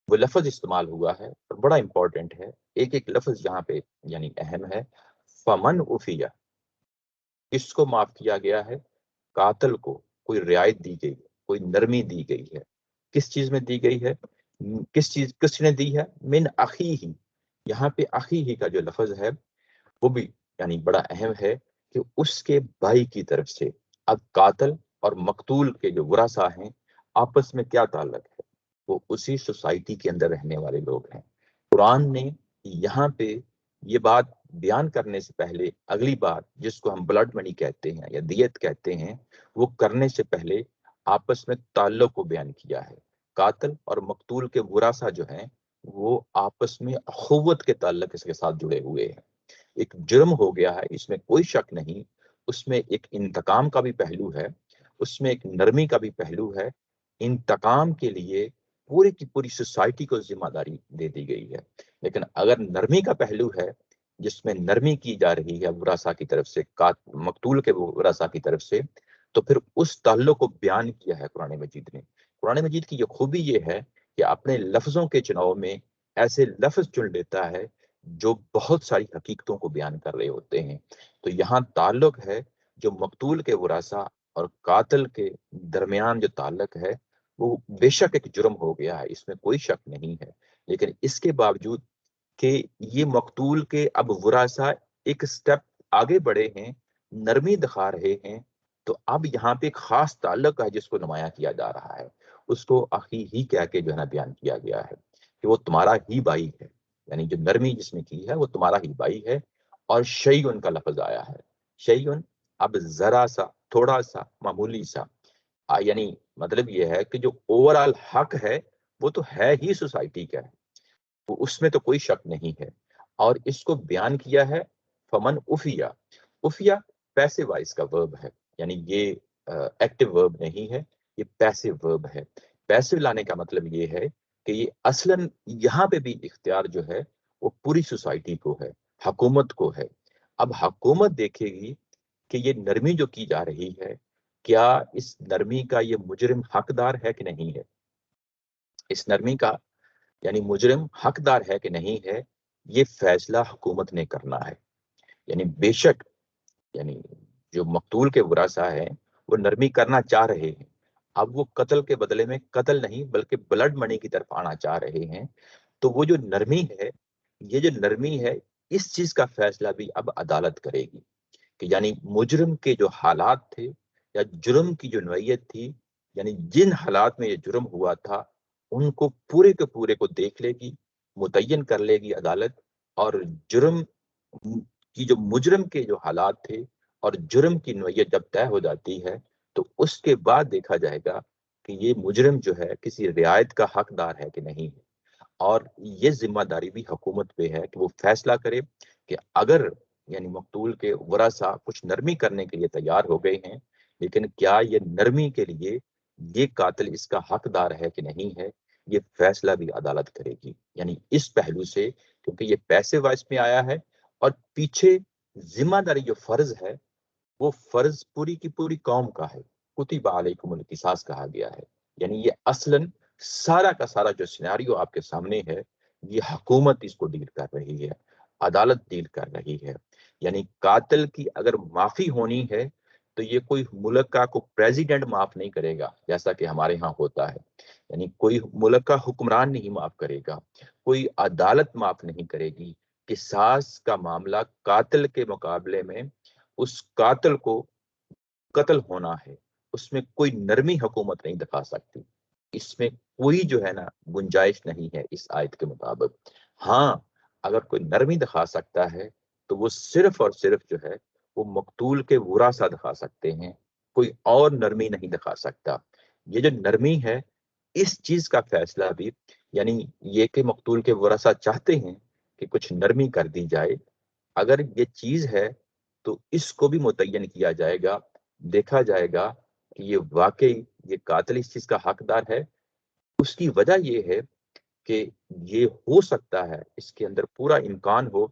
وہ لفظ استعمال ہوا ہے اور بڑا امپورٹنٹ ہے، ایک ایک لفظ یہاں پہ یعنی اہم ہے۔ فمن عفیہ، کس کو معاف کیا گیا ہے؟ قاتل کو کوئی رعایت دی گئی ہے، کوئی نرمی دی گئی ہے۔ کس چیز میں دی گئی ہے؟ کس نے دی ہے؟ من اخی ہی، یہاں پہ اخی ہی کا جو لفظ ہے وہ بھی یعنی بڑا اہم ہے کہ اس کے بھائی کی طرف سے۔ اب قاتل اور مقتول کے جو ورثاء ہیں آپس میں کیا تعلق ہے؟ وہ اسی سوسائٹی کے اندر رہنے والے لوگ ہیں۔ قرآن نے یہاں پہ یہ بات بیان کرنے سے پہلے اگلی بات جس کو ہم بلڈ منی کہتے ہیں یا دیت کہتے ہیں، وہ کرنے سے پہلے آپس میں تعلق کو بیان کیا ہے۔ قاتل اور مقتول کے ورثاء جو ہیں وہ آپس میں اخوت کے تعلق اس کے ساتھ جڑے ہوئے ہیں۔ ایک جرم ہو گیا ہے، اس میں کوئی شک نہیں، اس میں ایک انتقام کا بھی پہلو ہے، اس میں ایک نرمی کا بھی پہلو ہے۔ انتقام کے لیے پوری کی پوری سوسائٹی کو ذمہ داری دے دی گئی ہے، لیکن اگر نرمی کا پہلو ہے جس میں نرمی کی جا رہی ہے ورثاء کی طرف سے، مقتول کے ورثاء کی طرف سے، تو پھر اس تعلق کو بیان کیا ہے قرآن مجید نے۔ قرآن مجید کی یہ خوبی یہ ہے کہ اپنے لفظوں کے چناؤ میں ایسے لفظ چن لیتا ہے جو بہت ساری حقیقتوں کو بیان کر رہے ہوتے ہیں۔ تو یہاں تعلق ہے جو مقتول کے ورثاء اور قاتل کے درمیان جو تعلق ہے وہ بے شک ایک جرم ہو گیا ہے، اس میں کوئی شک نہیں ہے، لیکن اس کے باوجود کہ یہ مقتول کے اب ورثاء ایک سٹیپ آگے بڑھے ہیں، نرمی دکھا رہے ہیں، تو اب یہاں پہ ایک خاص تعلق ہے جس کو نمایاں کیا جا رہا ہے، اس کو اخی ہی کہہ کے جو ہے نا بیان کیا گیا ہے کہ وہ تمہارا ہی بھائی ہے، یعنی جو نرمی جس نے کی ہے وہ تمہارا ہی بھائی ہے۔ اور شیئن کا لفظ آیا ہے، شیئن اب ذرا سا، تھوڑا سا، معمولی سا، یعنی مطلب یہ ہے کہ جو اوور آل حق ہے وہ تو ہے ہی سوسائٹی کا ہے، اس میں تو کوئی شک نہیں ہے۔ اور اس کو بیان کیا ہے فمن افیا، افیا پیسے وائز کا ورب ہے، یعنی یہ ایکٹیو ورب نہیں ہے، یہ پیسو ورب ہے۔ پیسو لانے کا مطلب یہ ہے کہ یہ اصلاً یہاں پہ بھی اختیار جو ہے وہ پوری سوسائٹی کو ہے، حکومت کو ہے۔ اب حکومت دیکھے گی کہ یہ نرمی جو کی جا رہی ہے، کیا اس نرمی کا یہ مجرم حقدار ہے کہ نہیں ہے، اس نرمی کا یعنی مجرم حقدار ہے کہ نہیں ہے، یہ فیصلہ حکومت نے کرنا ہے۔ یعنی بے شک یعنی جو مقتول کے ورثاء ہیں وہ نرمی کرنا چاہ رہے ہیں، اب وہ قتل کے بدلے میں قتل نہیں بلکہ بلڈ منی کی طرف آنا چاہ رہے ہیں، تو وہ جو نرمی ہے، یہ جو نرمی ہے، اس چیز کا فیصلہ بھی اب عدالت کرے گی کہ یعنی مجرم کے جو حالات تھے یا جرم کی جو نوعیت تھی، یعنی جن حالات میں یہ جرم ہوا تھا ان کو پورے کے پورے کو دیکھ لے گی، متعین کر لے گی عدالت، اور جرم کی جو مجرم کے جو حالات تھے اور جرم کی نوعیت جب طے ہو جاتی ہے تو اس کے بعد دیکھا جائے گا کہ یہ مجرم جو ہے کسی رعایت کا حقدار ہے کہ نہیں ہے۔ اور یہ ذمہ داری بھی حکومت پہ ہے کہ وہ فیصلہ کرے کہ اگر یعنی مقتول کے ورثاء کچھ نرمی کرنے کے لیے تیار ہو گئے ہیں، لیکن کیا یہ نرمی کے لیے یہ قاتل اس کا حقدار ہے کہ نہیں ہے، یہ فیصلہ بھی عدالت کرے گی۔ یعنی اس پہلو سے کیونکہ یہ پیسے وائس میں آیا ہے، اور پیچھے ذمہ داری جو فرض ہے وہ فرض پوری کی پوری قوم کا ہے، کتب علیکم القصاص کہا گیا ہے۔ یعنی یہ اصلاً سارا کا سارا جو سیناریو آپ کے سامنے ہے، یہ حکومت اس کو ڈیل کر رہی ہے، عدالت ڈیل کر رہی ہے۔ یعنی قاتل کی اگر معافی ہونی ہے تو یہ کوئی ملک کا کوئی پریزیڈنٹ معاف نہیں کرے گا جیسا کہ ہمارے ہاں ہوتا ہے، یعنی کوئی ملک کا حکمران نہیں معاف کرے گا، کوئی عدالت معاف نہیں کرے گی۔ قصاص کا معاملہ قاتل کے مقابلے میں اس قاتل کو قتل ہونا ہے، اس میں کوئی نرمی حکومت نہیں دکھا سکتی، اس میں کوئی جو ہے نا گنجائش نہیں ہے اس آیت کے مطابق۔ ہاں اگر کوئی نرمی دکھا سکتا ہے تو وہ صرف اور صرف جو ہے وہ مقتول کے ورثاء دکھا سکتے ہیں، کوئی اور نرمی نہیں دکھا سکتا۔ یہ جو نرمی ہے اس چیز کا فیصلہ بھی یعنی یہ کہ مقتول کے ورثاء چاہتے ہیں کہ کچھ نرمی کر دی جائے، اگر یہ چیز ہے تو اس کو بھی متعین کیا جائے گا، دیکھا جائے گا کہ یہ واقعی یہ قاتل اس چیز کا حقدار ہے۔ اس کی وجہ یہ ہے کہ یہ ہو سکتا ہے اس کے اندر پورا امکان ہو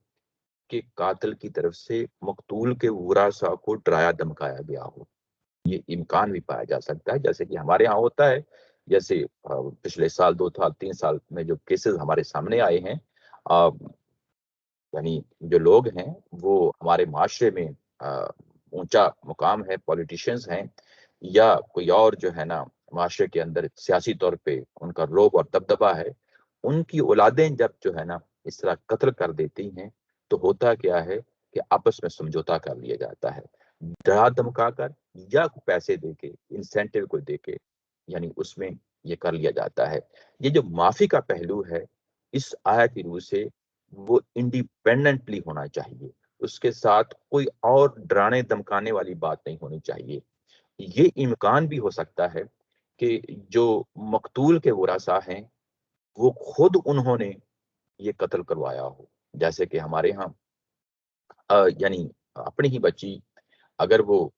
کہ قاتل کی طرف سے مقتول کے ورثاء کو ڈرایا دھمکایا گیا ہو، یہ امکان بھی پایا جا سکتا ہے، جیسے کہ ہمارے ہاں ہوتا ہے۔ جیسے پچھلے سال 2 سال 3 سال میں جو کیسز ہمارے سامنے آئے ہیں، یعنی جو لوگ ہیں وہ ہمارے معاشرے میں اونچا مقام ہے، پولیٹیشنز ہیں یا کوئی اور جو ہے نا معاشرے کے اندر سیاسی طور پہ ان کا روب اور دبدبا ہے، ان کی اولادیں جب جو ہے نا اس طرح قتل کر دیتی ہیں تو ہوتا کیا ہے کہ آپس میں سمجھوتا کر لیا جاتا ہے، ڈرا دھمکا کر یا پیسے دے کے، انسینٹیو کو دے کے، یعنی اس میں یہ کر لیا جاتا ہے۔ یہ جو معافی کا پہلو ہے اس آیت کی روح سے وہ انڈیپینڈنٹلی ہونا چاہیے، اس کے ساتھ کوئی اور ڈرانے دمکانے والی بات نہیں ہونی چاہیے۔ یہ امکان بھی ہو سکتا ہے کہ جو مقتول کے ورثاء ہیں وہ خود انہوں نے یہ قتل کروایا ہو، جیسے کہ ہمارے ہاں یعنی اپنی ہی بچی اگر وہ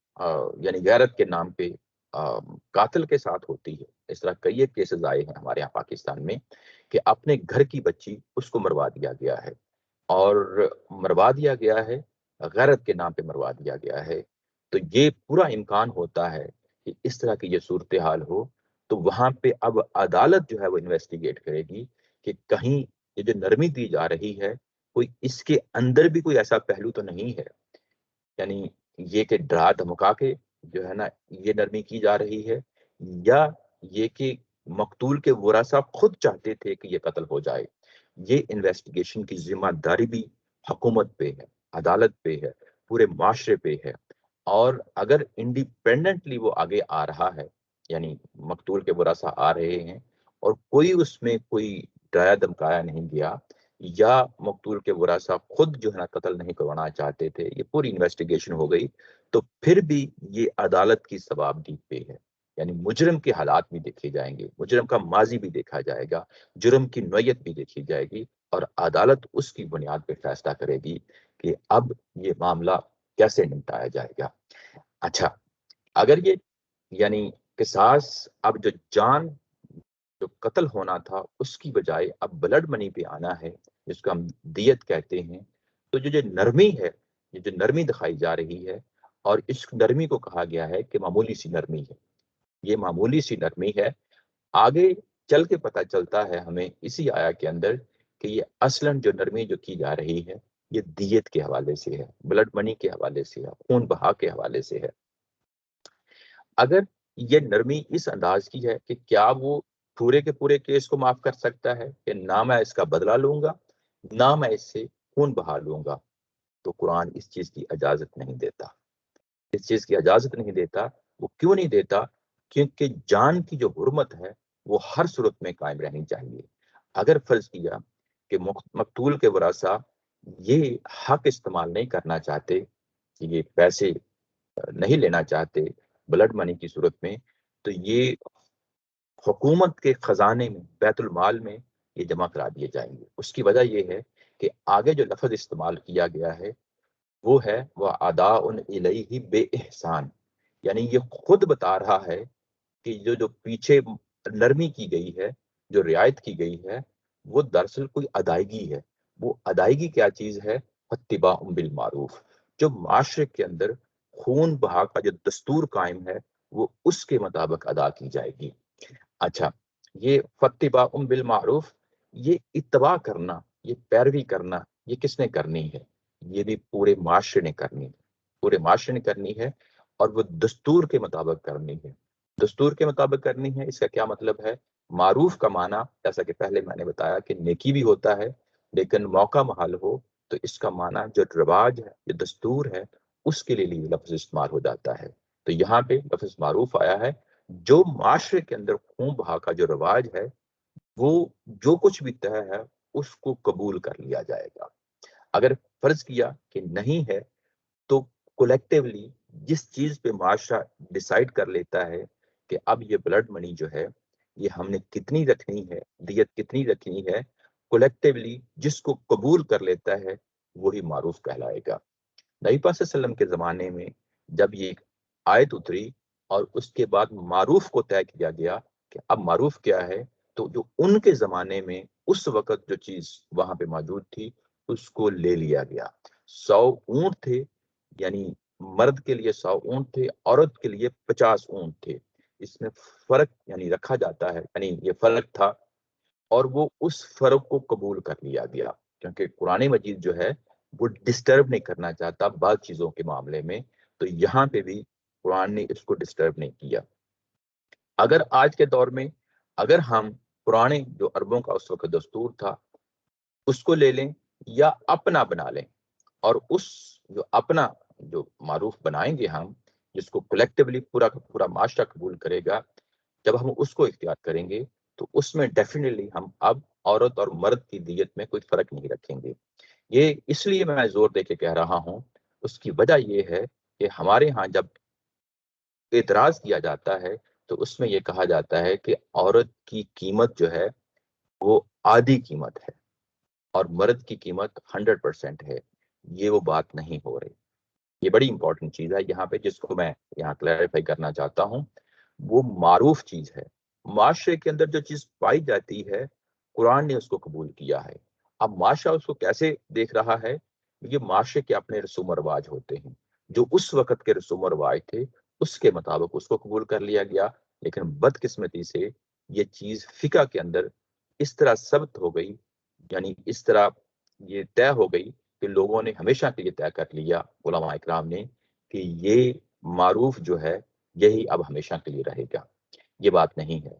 یعنی غیرت کے نام پہ قاتل کے ساتھ ہوتی ہے، اس طرح کئی ایک کیسز آئے ہیں ہمارے یہاں پاکستان میں کہ اپنے گھر کی بچی اس کو مروا دیا گیا ہے، اور مروا دیا گیا ہے، غیرت کے نام پہ مروا دیا گیا ہے۔ تو یہ پورا امکان ہوتا ہے کہ اس طرح کی یہ صورتحال ہو تو وہاں پہ اب عدالت جو ہے وہ انویسٹیگیٹ کرے گی کہ کہیں یہ جو نرمی دی جا رہی ہے کوئی اس کے اندر بھی کوئی ایسا پہلو تو نہیں ہے، یعنی یہ کہ ڈرا دھمکا کے جو ہے نا یہ نرمی کی جا رہی ہے، یا یہ کہ مقتول کے ورثاء خود چاہتے تھے کہ یہ قتل ہو جائے۔ یہ انویسٹیگیشن کی ذمہ داری بھی حکومت پہ ہے، عدالت پہ ہے، پورے معاشرے پہ ہے، اور اگر انڈیپینڈنٹلی وہ آگے آ رہا ہے، یعنی مقتول کے ورثہ آ رہے ہیں اور کوئی اس میں کوئی ڈرایا دھمکایا نہیں گیا، یا مقتول کے ورثہ خود جو ہے نا قتل نہیں کروانا چاہتے تھے، یہ پوری انویسٹیگیشن ہو گئی، تو پھر بھی یہ عدالت کی ثوابدید پہ ہے، یعنی مجرم کے حالات بھی دیکھے جائیں گے، مجرم کا ماضی بھی دیکھا جائے گا، جرم کی نوعیت بھی دیکھی جائے گی، اور عدالت اس کی بنیاد پہ فیصلہ کرے گی کہ اب یہ معاملہ کیسے نمٹایا جائے گا۔ اچھا، اگر یہ یعنی قصاص اب جو جان جو قتل ہونا تھا اس کی بجائے اب بلڈ منی پہ آنا ہے، جس کو ہم دیت کہتے ہیں، تو جو نرمی ہے، یہ جو نرمی دکھائی جا رہی ہے، اور اس نرمی کو کہا گیا ہے کہ معمولی سی نرمی ہے، یہ معمولی سی نرمی ہے۔ آگے چل کے پتہ چلتا ہے ہمیں اسی آیا کے اندر کہ یہ اصلاً جو نرمی جو کی جا رہی ہے یہ دیت کے حوالے سے ہے، بلڈ منی کے حوالے سے ہے، خون بہا کے حوالے سے ہے۔ اگر یہ نرمی اس انداز کی ہے کہ کیا وہ پورے کے پورے کیس کو معاف کر سکتا ہے کہ نہ میں اس کا بدلہ لوں گا، نہ میں اس سے خون بہا لوں گا، تو قرآن اس چیز کی اجازت نہیں دیتا، اس چیز کی اجازت نہیں دیتا۔ وہ کیوں نہیں دیتا؟ کیونکہ جان کی جو حرمت ہے وہ ہر صورت میں قائم رہنی چاہیے۔ اگر فرض کیا کہ مقتول کے ورثہ یہ حق استعمال نہیں کرنا چاہتے، کہ یہ پیسے نہیں لینا چاہتے بلڈ منی کی صورت میں، تو یہ حکومت کے خزانے میں، بیت المال میں یہ جمع کرا دیے جائیں گے۔ اس کی وجہ یہ ہے کہ آگے جو لفظ استعمال کیا گیا ہے وہ ہے وہ ادا الیہ بے احسان، یعنی یہ خود بتا رہا ہے کہ جو پیچھے نرمی کی گئی ہے، جو رعایت کی گئی ہے، وہ دراصل کوئی ادائیگی ہے۔ وہ ادائیگی کیا چیز ہے؟ اتباع بالمعروف، جو معاشرے کے اندر خون بہا کا جو دستور قائم ہے وہ اس کے مطابق ادا کی جائے گی۔ اچھا، یہ فتباع بالمعروف، یہ اتباع کرنا، یہ پیروی کرنا، یہ کس نے کرنی ہے؟ یہ بھی پورے معاشرے نے کرنی ہے، پورے معاشرے نے کرنی ہے، اور وہ دستور کے مطابق کرنی ہے۔ دستور کے مطابق کرنی ہے، اس کا کیا مطلب ہے؟ معروف کا معنی جیسا کہ پہلے میں نے بتایا کہ نیکی بھی ہوتا ہے، لیکن موقع محال ہو تو اس کا معنی جو رواج ہے، جو دستور ہے، اس کے لیے لفظ استعمال ہو جاتا ہے۔ تو یہاں پہ لفظ معروف آیا ہے، جو معاشرے کے اندر خون بہا کا جو رواج ہے، وہ جو کچھ بھی طے ہے اس کو قبول کر لیا جائے گا۔ اگر فرض کیا کہ نہیں ہے، تو کولیکٹیولی جس چیز پہ معاشرہ ڈیسائیڈ کر لیتا ہے کہ اب یہ بلڈ منی جو ہے یہ ہم نے کتنی رکھنی ہے، دیت کتنی رکھنی ہے، کولیکٹیولی جس کو قبول کر لیتا ہے وہی معروف کہلائے گا۔ نبی پاک صلی اللہ علیہ وسلم کے زمانے میں جب یہ آیت اتری اور اس کے بعد معروف کو طے کیا گیا کہ اب معروف کیا ہے، تو جو ان کے زمانے میں اس وقت جو چیز وہاں پہ موجود تھی اس کو لے لیا گیا۔ 100 اونٹ تھے، یعنی مرد کے لیے 100 اونٹ تھے، عورت کے لیے 50 اونٹ تھے۔ اس میں فرق یعنی رکھا جاتا ہے، یعنی یہ فرق تھا، اور وہ اس فرق کو قبول کر لیا گیا، کیونکہ قرآن مجید جو ہے وہ ڈسٹرب نہیں کرنا چاہتا بعض چیزوں کے معاملے میں، تو یہاں پہ بھی قرآن نے اس کو ڈسٹرب نہیں کیا۔ اگر آج کے دور میں اگر ہم پرانے جو عربوں کا اس وقت دستور تھا اس کو لے لیں یا اپنا بنا لیں، اور اس جو اپنا جو معروف بنائیں گے ہم، جس کو کلیکٹیولی پورا کا پورا معاشرہ قبول کرے گا، جب ہم اس کو اختیار کریں گے تو اس میں ڈیفینیٹلی ہم اب عورت اور مرد کی دیت میں کوئی فرق نہیں رکھیں گے۔ یہ اس لیے میں زور دے کے کہہ رہا ہوں، اس کی وجہ یہ ہے کہ ہمارے ہاں جب اعتراض کیا جاتا ہے تو اس میں یہ کہا جاتا ہے کہ عورت کی قیمت جو ہے وہ آدھی قیمت ہے اور مرد کی قیمت 100% ہے۔ یہ وہ بات نہیں ہو رہی۔ یہ بڑی امپورٹنٹ چیز ہے یہاں پہ، جس کو میں یہاں کلیریفائی کرنا چاہتا ہوں۔ وہ معروف چیز ہے، معاشرے کے اندر جو چیز پائی جاتی ہے قرآن نے اس کو قبول کیا ہے۔ اب معاشرہ اس کو کیسے دیکھ رہا ہے؟ یہ معاشرے کے اپنے رسوم و رواج ہوتے ہیں، جو اس وقت کے رسوم و رواج تھے اس کے مطابق اس کو قبول کر لیا گیا، لیکن بدقسمتی سے یہ چیز فقہ کے اندر اس طرح ثبت ہو گئی، یعنی اس طرح یہ طے ہو گئی کہ لوگوں نے ہمیشہ کے لیے طے کر لیا، علماء اکرام نے، کہ یہ معروف جو ہے یہی اب ہمیشہ کے لیے رہے گا۔ یہ بات نہیں ہے۔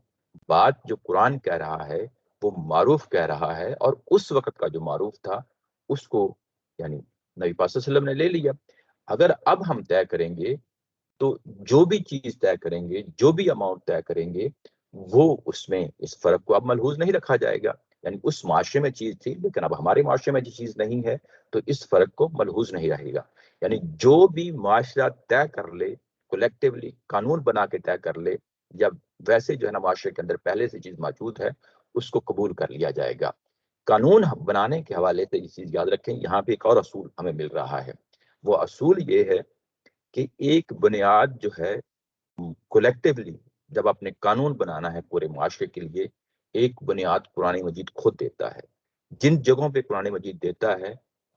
بات جو قرآن کہہ رہا ہے وہ معروف کہہ رہا ہے، اور اس وقت کا جو معروف تھا اس کو یعنی نبی پاک صلی اللہ علیہ وسلم نے لے لیا۔ اگر اب ہم طے کریں گے تو جو بھی چیز طے کریں گے، جو بھی اماؤنٹ طے کریں گے، وہ اس میں اس فرق کو اب ملحوظ نہیں رکھا جائے گا. یعنی اس معاشرے میں چیز تھی لیکن اب ہمارے معاشرے میں جو چیز نہیں ہے تو اس فرق کو ملحوظ نہیں رہے گا. یعنی جو بھی معاشرہ طے کر لے، کولیکٹیولی قانون بنا کے طے کر لے، جب ویسے جو ہے نا معاشرے کے اندر پہلے سے چیز موجود ہے اس کو قبول کر لیا جائے گا. قانون بنانے کے حوالے سے یہ چیز یاد رکھیں، یہاں پہ ایک اور اصول ہمیں مل رہا ہے. وہ اصول یہ ہے کہ ایک بنیاد جو ہے کولیکٹیولی جب اپنے قانون بنانا ہے پورے معاشرے کے لیے، ایک بنیاد قرآن مجید خود دیتا ہے. جن جگہوں پہ قرآن مجید دیتا ہے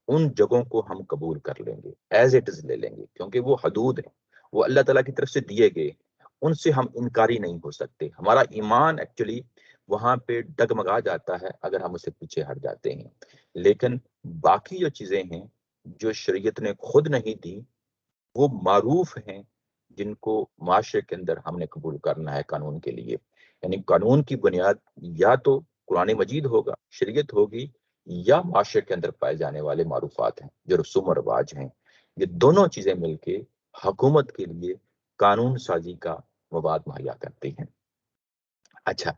ان جگہوں کو ہم قبول کر لیں گے، ایز اٹ از لے لیں گے، کیونکہ وہ حدود ہیں، وہ اللہ تعالیٰ کی طرف سے دیے گئے، ان سے ہم انکاری نہیں ہو سکتے. ہمارا ایمان ایکچولی وہاں پہ ڈگمگا جاتا ہے اگر ہم اسے پیچھے ہٹ جاتے ہیں. لیکن باقی جو چیزیں ہیں جو شریعت نے خود نہیں دی وہ معروف ہیں، جن کو معاشرے کے اندر ہم نے قبول کرنا ہے قانون کے لیے. یعنی قانون کی بنیاد یا تو قرآن مجید ہوگا، شریعت ہوگی، یا معاشرے کے اندر پائے جانے والے معروفات ہیں جو رسوم و رواج ہیں. یہ دونوں چیزیں مل کے حکومت کے لیے قانون سازی کا مواد مہیا کرتی ہیں. اچھا،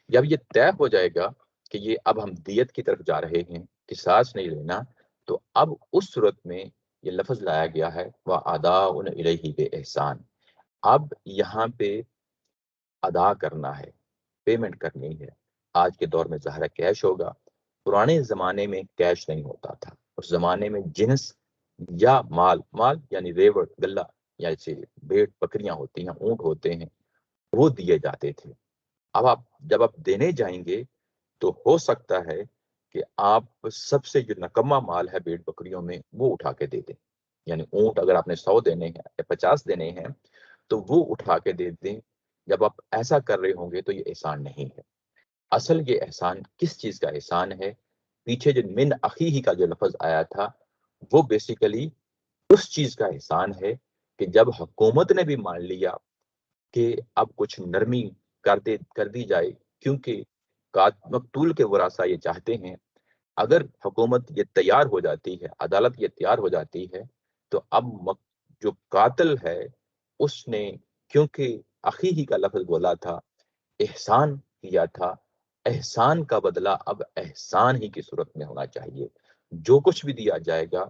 جب یہ طے ہو جائے گا کہ یہ اب ہم دیت کی طرف جا رہے ہیں، قصاص نہیں لینا، تو اب اس صورت میں یہ لفظ لایا گیا ہے وَأَدَاءٌ إِلَيْهِ بِإِحْسَانٍ. اب یہاں پہ ادا کرنا ہے، پیمنٹ کرنی ہے. آج کے دور میں ظاہر کیش ہوگا، پرانے زمانے میں کیش نہیں ہوتا تھا. اس زمانے میں جنس یا مال یعنی ریوڑ گلہ یا ایسے بھیڑ بکریاں ہوتی ہیں، اونٹ ہوتے ہیں، وہ دیے جاتے تھے. اب جب آپ دینے جائیں گے تو ہو سکتا ہے کہ آپ سب سے جو نکما مال ہے بھیڑ بکریوں میں وہ اٹھا کے دے دیں. یعنی اونٹ اگر آپ نے 100 دینے ہیں یا 50 دینے ہیں تو وہ اٹھا کے دے دیں. جب آپ ایسا کر رہے ہوں گے تو یہ احسان نہیں ہے. اصل یہ احسان کس چیز کا احسان ہے؟ پیچھے جو من اخیہ کا جو لفظ آیا تھا وہ بیسیکلی اس چیز کا احسان ہے کہ جب حکومت نے بھی مان لیا کہ اب کچھ نرمی کر دی جائے، کیونکہ مقتول کے ورثاء یہ چاہتے ہیں. اگر حکومت یہ تیار ہو جاتی ہے، عدالت یہ تیار ہو جاتی ہے، تو اب جو قاتل ہے اس نے کیونکہ اخیہ کا لفظ بولا تھا، احسان کیا تھا، احسان کا بدلہ اب احسان ہی کی صورت میں ہونا چاہیے. جو کچھ بھی دیا جائے گا،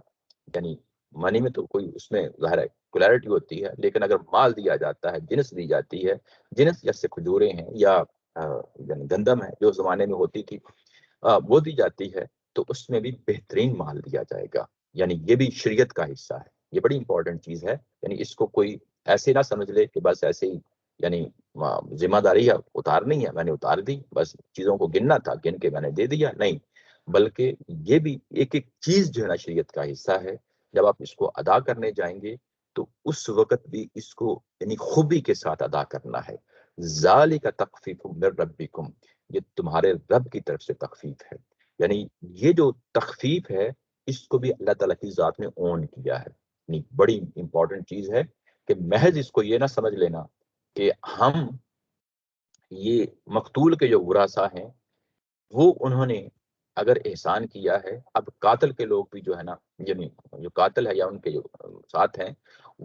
یعنی منی میں تو کوئی اس میں ظاہر ہے کولیرٹی ہوتی ہے، لیکن اگر مال دیا جاتا ہے، جنس دی جاتی ہے، جنس جیسے کھجورے ہیں یا یعنی گندم ہے جو زمانے میں ہوتی تھی، وہ دی جاتی ہے، تو اس میں بھی بہترین مال دیا جائے گا. یعنی یہ بھی شریعت کا حصہ ہے. یہ بڑی امپورٹنٹ چیز ہے. یعنی اس کو کوئی ایسے نہ سمجھ لے کہ بس ایسے ہی یعنی ذمہ داری ہے اتارنی ہے، میں نے اتار دی، بس چیزوں کو گننا تھا، گن کے میں نے دے دیا. نہیں، بلکہ یہ بھی ایک ایک چیز جو ہے نا شریعت کا حصہ ہے. جب آپ اس کو ادا کرنے جائیں گے تو اس وقت بھی اس کو یعنی خوبی کے ساتھ ادا کرنا ہے. ذالک تخفیف من ربکم، یہ تمہارے رب کی طرف سے تخفیف ہے. یعنی یہ جو تخفیف ہے اس کو بھی اللہ تعالیٰ کی ذات نے اون کیا ہے. یعنی بڑی امپورٹنٹ چیز ہے کہ محض اس کو یہ نہ سمجھ لینا کہ ہم یہ مقتول کے جو ورثاء ہیں وہ انہوں نے اگر احسان کیا ہے، اب قاتل کے لوگ بھی جو ہے نا، یعنی جو قاتل ہے یا ان کے جو ساتھ ہیں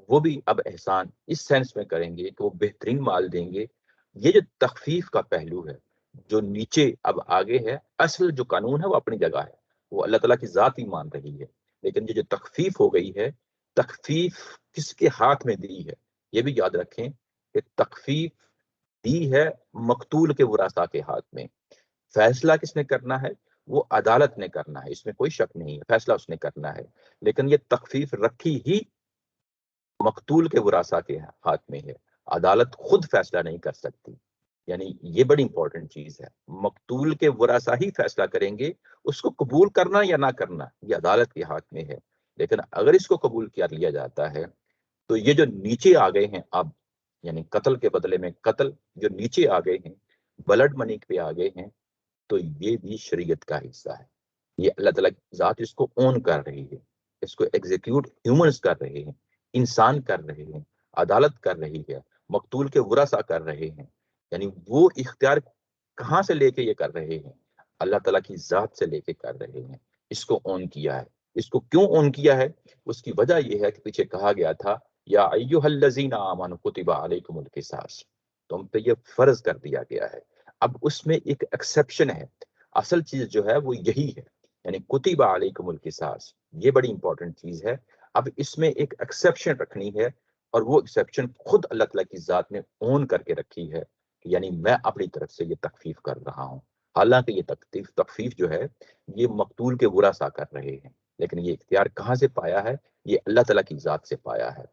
وہ بھی اب احسان اس سینس میں کریں گے کہ وہ بہترین مال دیں گے. یہ جو تخفیف کا پہلو ہے جو نیچے اب آگے ہے، اصل جو قانون ہے وہ اپنی جگہ ہے، وہ اللہ تعالیٰ کی ذات ہی مان رہی ہے. لیکن یہ جو تخفیف ہو گئی ہے، تخفیف کس کے ہاتھ میں دی ہے؟ یہ بھی یاد رکھیں کہ تخفیف دی ہے مقتول کے ورثاء کے ہاتھ میں. فیصلہ کس نے کرنا ہے؟ وہ عدالت نے کرنا ہے، اس میں کوئی شک نہیں ہے، فیصلہ اس نے کرنا ہے. لیکن یہ تخفیف رکھی ہی مقتول کے ورثاء کے ہاتھ میں ہے، عدالت خود فیصلہ نہیں کر سکتی. یعنی یہ بڑی امپورٹنٹ چیز ہے. مقتول کے ورثاء ہی فیصلہ کریں گے، اس کو قبول کرنا یا نہ کرنا یہ عدالت کے ہاتھ میں ہے. لیکن اگر اس کو قبول کر لیا جاتا ہے تو یہ جو نیچے آ گئے ہیں اب، یعنی قتل کے بدلے میں قتل جو نیچے آ گئے ہیں، بلڈ منی پہ آ گئے ہیں، تو یہ بھی شریعت کا حصہ ہے. یہ اللہ تعالیٰ کی ذات اس کو اون کر رہی ہے، اس کو ایگزیکیوٹ ہیومنز کر رہے ہیں، انسان کر رہے ہیں، عدالت کر رہی ہے، مقتول کے ورثاء کر رہے ہیں. یعنی وہ اختیار کہاں سے لے کے یہ کر رہے ہیں؟ اللہ تعالیٰ کی ذات سے لے کے کر رہے ہیں، اس کو اون کیا ہے. اس کو کیوں آن کیا ہے؟ اس کی وجہ یہ ہے کہ پیچھے کہا گیا تھا یا ایھا الذین آمنوا کتب علیکم القصاص، تم پہ یہ فرض کر دیا گیا ہے۔ اب اس میں ایک ایکسیپشن ہے، اصل چیز جو ہے وہ یہی ہے، یعنی کتب علیکم القصاص، یہ بڑی امپورٹنٹ چیز ہے۔ اب اس میں ایک ایکسیپشن رکھنی ہے، اور وہ ایکسیپشن خود اللہ تعالیٰ کی ذات نے اون کر کے رکھی ہے، یعنی میں اپنی طرف سے یہ تخفیف کر رہا ہوں۔ حالانکہ یہ تخفیف جو ہے یہ مقتول کے ورثاء کر رہے ہیں، لیکن یہ اختیار کہاں سے پایا ہے؟ یہ اللہ تعالیٰ کی ذات سے پایا ہے،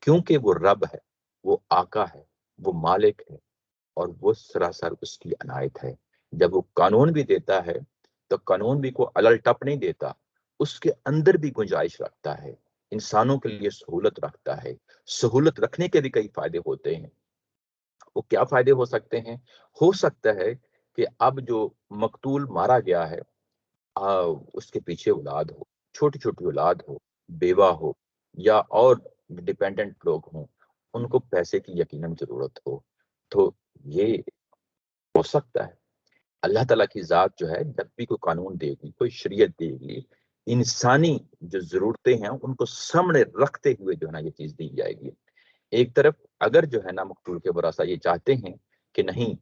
کیونکہ وہ رب ہے، وہ آقا ہے، وہ مالک ہے، اور وہ سراسر اس کی عنایت ہے۔ جب وہ قانون بھی دیتا ہے تو قانون بھی کو الل ٹپ نہیں دیتا، اس کے اندر بھی گنجائش رکھتا ہے، انسانوں کے لیے سہولت رکھتا ہے۔ سہولت رکھنے کے بھی کئی فائدے ہوتے ہیں۔ وہ کیا فائدے ہو سکتے ہیں؟ ہو سکتا ہے کہ اب جو مقتول مارا گیا ہے، اس کے پیچھے اولاد ہو، چھوٹی چھوٹی اولاد ہو، بیوہ ہو، یا اور ڈیپینڈنٹ لوگ ہوں، ان کو پیسے کی یقیناً ضرورت ہو، تو یہ ہو سکتا ہے۔ اللہ تعالیٰ کی ذات جو ہے جب بھی کوئی قانون دے گی، کوئی شریعت دے گی، انسانی جو ضرورتیں ہیں ان کو سامنے رکھتے ہوئے جو ہے نا یہ چیز دی جائے گی۔ ایک طرف اگر جو ہے نا مقتول کے ورثاء یہ چاہتے ہیں کہ نہیں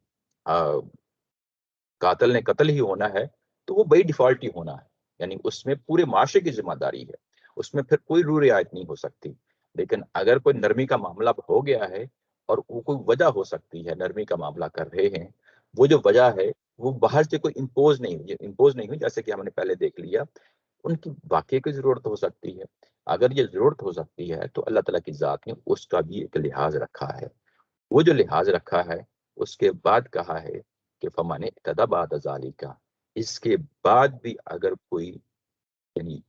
قاتل نے قتل ہی ہونا ہے، تو وہ بائی ڈیفالٹ ہی ہونا ہے، یعنی اس میں پورے معاشرے کی ذمہ داری ہے، اس میں پھر کوئی رو رعایت نہیں ہو سکتی۔ لیکن اگر کوئی نرمی کا معاملہ ہو گیا ہے، اور وہ کوئی وجہ ہو سکتی ہے نرمی کا معاملہ کر رہے ہیں، وہ جو وجہ ہے وہ باہر سے کوئی امپوز نہیں ہوئی، جیسے کہ ہم نے پہلے دیکھ لیا، ان کی واقعے کی ضرورت ہو سکتی ہے۔ اگر یہ ضرورت ہو سکتی ہے تو اللہ تعالیٰ کی ذات نے اس کا بھی ایک لحاظ رکھا ہے۔ وہ جو لحاظ رکھا ہے اس کے بعد کہا ہے کہ فمن اعتدی بعد ذالک، اس کے بعد بھی اگر کوئی یعنی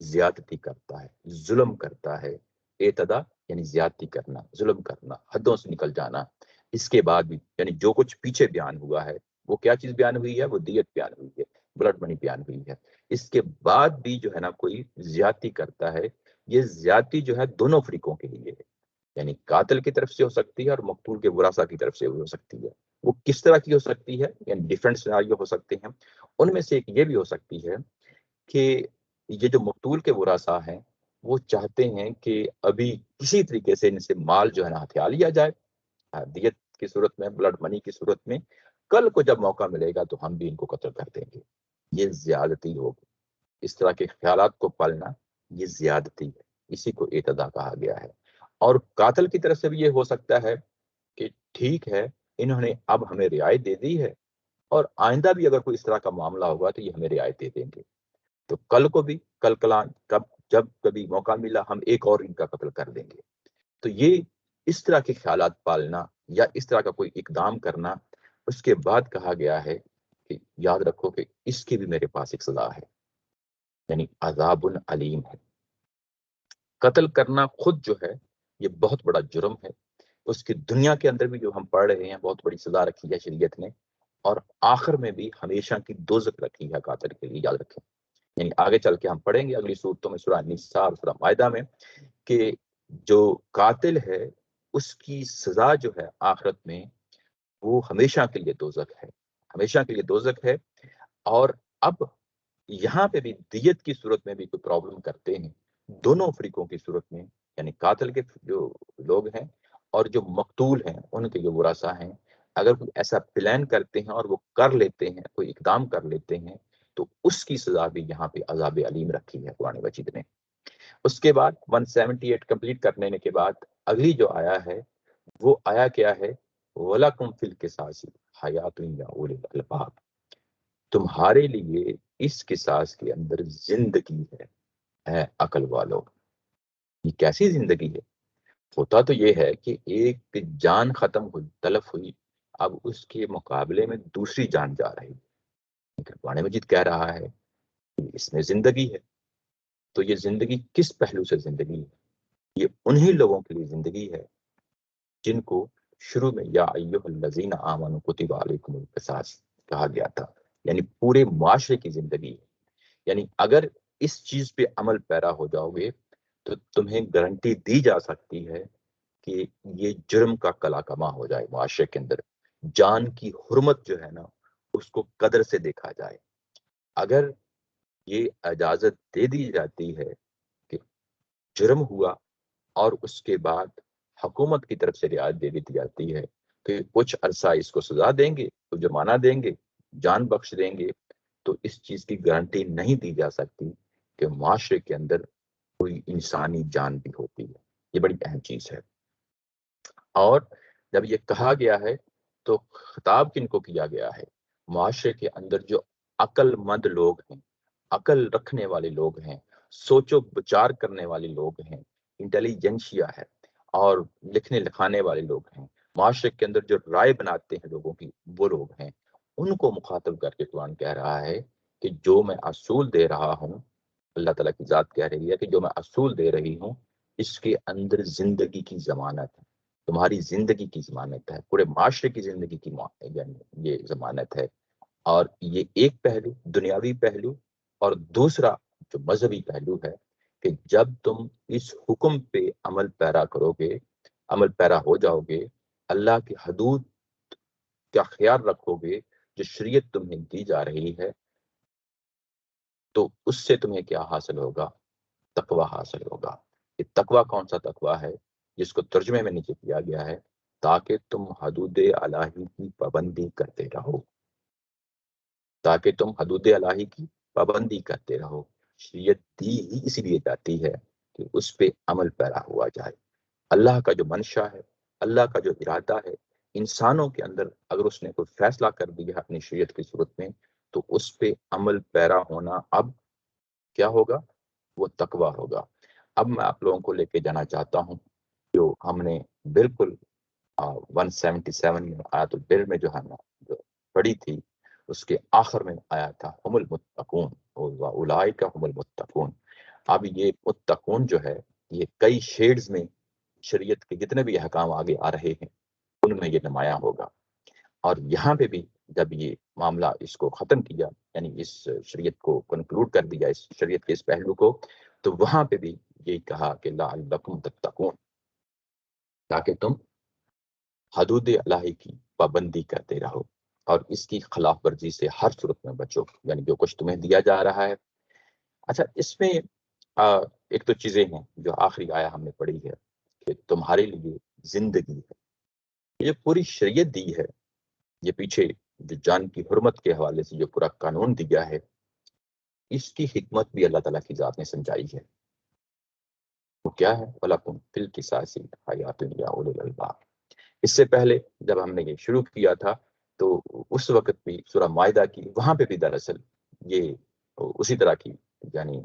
زیادتی کرتا ہے، ظلم کرتا ہے، اعتدا یعنی زیادتی کرنا، ظلم کرنا، حدوں سے نکل جانا، اس کے بعد بھی یعنی جو کچھ پیچھے بیان ہوا ہے، وہ کیا چیز بیان ہوئی ہے؟ وہ دیت بیان ہوئی ہے، بلڈ منی بیان ہوئی ہے۔ اس کے بعد بھی جو ہے نا کوئی زیادتی کرتا ہے، یہ زیادتی جو ہے دونوں فریقوں کے لیے ہے، یعنی قاتل کی طرف سے ہو سکتی ہے اور مقتول کے ورثاء کی طرف سے بھی ہو سکتی ہے۔ وہ کس طرح کی ہو سکتی ہے؟ یعنی ڈیفرنٹ سیناریو ہو سکتے ہیں۔ ان میں سے ایک یہ بھی ہو سکتی ہے کہ یہ جو مقتول کے ورثاء ہیں وہ چاہتے ہیں کہ ابھی کسی طریقے سے ان سے مال جو ہے نا ہتھیا لیا جائے، دیت کی صورت میں، بلڈ منی کی صورت میں، کل کو جب موقع ملے گا تو ہم بھی ان کو قتل کر دیں گے۔ یہ زیادتی ہوگی، اس طرح کے خیالات کو پالنا یہ زیادتی ہے، اسی کو اعتدا کہا گیا ہے۔ اور قاتل کی طرف سے بھی یہ ہو سکتا ہے کہ ٹھیک ہے، انہوں نے اب ہمیں رعایت دے دی ہے، اور آئندہ بھی اگر کوئی اس طرح کا معاملہ ہوگا تو یہ ہمیں رعایت دے دیں گے، تو کل کو بھی کل کلان جب کبھی موقع ملا ہم ایک اور ان کا قتل کر دیں گے۔ تو یہ اس طرح کے خیالات پالنا یا اس طرح کا کوئی اقدام کرنا، اس کے بعد کہا گیا ہے کہ یاد رکھو کہ اس کی بھی میرے پاس ایک سزا ہے، یعنی عذاب علیم ہے۔ قتل کرنا خود جو ہے یہ بہت بڑا جرم ہے، اس کی دنیا کے اندر بھی جو ہم پڑھ رہے ہیں بہت بڑی سزا رکھی ہے شریعت نے، اور آخر میں بھی ہمیشہ کی دوزخ رکھی ہے قاتل کے لیے، یاد رکھیں۔ یعنی آگے چل کے ہم پڑھیں گے اگلی صورتوں میں، سورہ نساء اور سورہ مائدہ میں، کہ جو قاتل ہے اس کی سزا جو ہے آخرت میں وہ ہمیشہ کے لیے دوزخ ہے، ہمیشہ کے لیے دوزخ ہے۔ اور اب یہاں پہ بھی دیت کی صورت میں بھی کوئی پرابلم کرتے ہیں، دونوں فریقوں کی صورت میں، یعنی قاتل کے جو لوگ ہیں اور جو مقتول ہیں ان کے جو ورثاء ہیں، اگر کوئی ایسا پلان کرتے ہیں اور وہ کر لیتے ہیں، کوئی اقدام کر لیتے ہیں، تو اس کی سزا بھی یہاں پہ عذاب علیم رکھی ہے قرآن مجید نے۔ اس کے بعد 178 کمپلیٹ کرنے کے بعد اگلی جو آیا ہے وہ آیا کیا ہے؟ وَلَكُمْ فِي الْقِصَاصِ حَيَاتٌ يَا أُولِي الْأَلْبَابِ، تمہارے لیے اس قصاص کے اندر زندگی ہے عقل والو۔ یہ کیسی زندگی ہے؟ ہوتا تو یہ ہے کہ ایک جان ختم ہوئی، تلف ہوئی، اب اس کے مقابلے میں دوسری جان جا رہی ہے۔ قرآن مجید کہہ رہا ہے کہ اس میں زندگی ہے، تو یہ زندگی کس پہلو سے زندگی ہے؟ یہ انہی لوگوں کے لیے زندگی ہے جن کو شروع میں یا ایھا الذین آمنوا کتب علیکم القصاص کہا گیا تھا، یعنی پورے معاشرے کی زندگی ہے۔ یعنی اگر اس چیز پہ عمل پیرا ہو جاؤ گے تو تمہیں گارنٹی دی جا سکتی ہے کہ یہ جرم کا کلا کما ہو جائے معاشرے کے اندر، جان کی حرمت جو ہے نا اس کو قدر سے دیکھا جائے۔ اگر یہ اجازت دے دی جاتی ہے کہ جرم ہوا اور اس کے بعد حکومت کی طرف سے رعایت دے دی جاتی ہے کہ کچھ عرصہ اس کو سزا دیں گے تو جرمانہ دیں گے، جان بخش دیں گے، تو اس چیز کی گارنٹی نہیں دی جا سکتی کہ معاشرے کے اندر کوئی انسانی جان بھی ہوتی ہے۔ یہ بڑی اہم چیز ہے۔ اور جب یہ کہا گیا ہے تو خطاب کن کو کیا گیا ہے؟ معاشرے کے اندر جو عقل مند لوگ ہیں، عقل رکھنے والے لوگ ہیں، سوچ و بچار کرنے والے لوگ ہیں، انٹیلیجنشیا ہے، اور لکھنے لکھانے والے لوگ ہیں، معاشرے کے اندر جو رائے بناتے ہیں لوگوں کی، وہ لوگ ہیں، ان کو مخاطب کر کے قرآن کہہ رہا ہے کہ جو میں اصول دے رہا ہوں، اللہ تعالیٰ کی ذات کہہ رہی ہے کہ جو میں اصول دے رہی ہوں اس کے اندر زندگی کی ضمانت ہے، تمہاری زندگی کی ضمانت ہے، پورے معاشرے کی زندگی کی یعنی یہ ضمانت ہے۔ اور یہ ایک پہلو دنیاوی پہلو، اور دوسرا جو مذہبی پہلو ہے کہ جب تم اس حکم پہ عمل پیرا کرو گے، عمل پیرا ہو جاؤ گے، اللہ کی حدود کا خیال رکھو گے، جو شریعت تمہیں دی جا رہی ہے، تو اس سے تمہیں کیا حاصل ہوگا؟ تقوی حاصل ہوگا۔ یہ تقوی کون سا تقوی ہے؟ جس کو ترجمے میں نیچے کیا گیا ہے، تاکہ تم حدود الہی کی پابندی کرتے رہو، تاکہ تم حدود الہی کی پابندی کرتے رہو۔ شریعت دی ہی اس لیے جاتی ہے کہ اس پہ عمل پیرا ہوا جائے۔ اللہ کا جو منشا ہے، اللہ کا جو ارادہ ہے، انسانوں کے اندر اگر اس نے کوئی فیصلہ کر دیا اپنی شریعت کی صورت میں، تو اس پہ عمل پیرا ہونا اب کیا ہوگا؟ وہ تقوی ہوگا۔ اب میں آپ لوگوں کو لے کے جانا چاہتا ہوں جو ہم نے بالکل 177 میں آیت البر میں جو ہے نا جو پڑھی تھی، اس کے آخر میں آیا تھا ہم المتقون، اولئک هم المتقون۔ اب یہ متقون جو ہے یہ کئی شیڈز میں شریعت کے جتنے بھی احکام آگے آ رہے ہیں ان میں یہ نمایاں ہوگا۔ اور یہاں پہ بھی جب یہ معاملہ اس کو ختم کیا، یعنی اس شریعت کو کنکلوڈ کر دیا، اس شریعت کے اس پہلو کو، تو وہاں پہ بھی یہی کہا کہ لعلکم تتقون، تاکہ تم حدود الہی کی پابندی کرتے رہو اور اس کی خلاف ورزی سے ہر صورت میں بچو، یعنی جو کچھ تمہیں دیا جا رہا ہے۔ اچھا، اس میں ایک تو چیزیں ہیں جو آخری آیا ہم نے پڑھی ہے کہ تمہارے لیے زندگی ہے، یہ پوری شریعت دی ہے، یہ پیچھے جو جان کی حرمت کے حوالے سے جو پورا قانون دیا ہے، اس کی حکمت بھی اللہ تعالیٰ کی ذات نے سمجھائی ہے۔ وہ کیا ہے؟ وَلَكُمْ فِي الْقِصَاصِ حَيَاةٌ يَا أُولِي الْأَلْبَابِ۔ اس سے پہلے جب ہم نے یہ شروع کیا تھا تو اس وقت بھی سورہ مائدہ کی وہاں پہ بھی دراصل یہ اسی طرح کی یعنی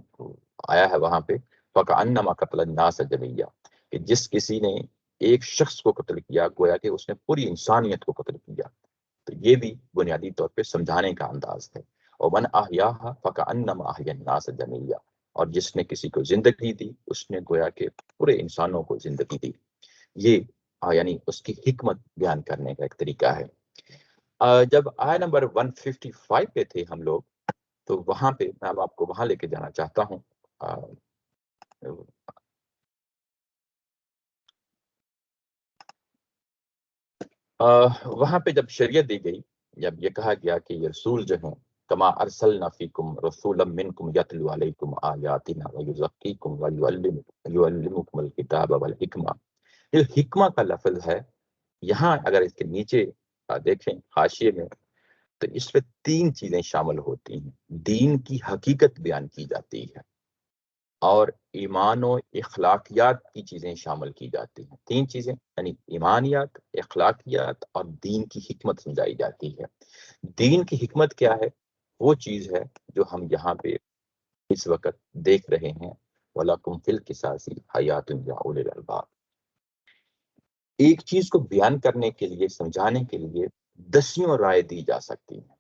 آیا ہے وہاں پہ فَكَأَنَّمَا قَتَلَ النَّاسَ جَمِيعًا، کہ جس کسی نے ایک شخص کو قتل کیا گویا کہ اس نے پوری انسانیت کو قتل کیا۔ تو یہ بھی بنیادی طور پہ سمجھانے کا انداز ہے۔ وَمَنْ أَحْيَاهَا فَكَأَنَّمَا أَحْيَا النَّاسَ جَمِيعًا، اور جس نے کسی کو زندگی دی اس نے گویا کہ پورے انسانوں کو زندگی دی۔ یہ یعنی اس کی حکمت بیان کرنے کا ایک طریقہ ہے۔ جب آیت نمبر 155 پہ تھے ہم لوگ، تو وہاں پہ میں اب آپ کو وہاں لے کے جانا چاہتا ہوں۔ وہاں پہ جب شریعت دی گئی، جب یہ کہا گیا کہ یہ رسول جو ہیں کما ارسلنا فیکم رسولا منکم یتلو علیکم آیاتنا ویزکیکم ویعلمکم الکتاب والحکمہ، یہ حکمہ کا لفظ ہے یہاں اگر اس کے نیچے دیکھیں حاشیے میں تو اس میں 3 چیزیں شامل ہوتی ہیں۔ دین کی حقیقت بیان کی جاتی ہے، اور ایمان و اخلاقیات کی چیزیں شامل کی جاتی ہیں۔ 3 چیزیں یعنی ایمانیات، اخلاقیات اور دین کی حکمت سمجھائی جاتی ہے۔ دین کی حکمت کیا ہے؟ وہ چیز ہے جو ہم یہاں پہ اس وقت دیکھ رہے ہیں، وَلَكُمْ فِي الْقِصَاصِ حَيَاةٌ يَا أُولِي الْأَلْبَابِ۔ ایک چیز کو بیان کرنے کے لیے، سمجھانے کے لیے 10 رائے دی جا سکتی ہیں،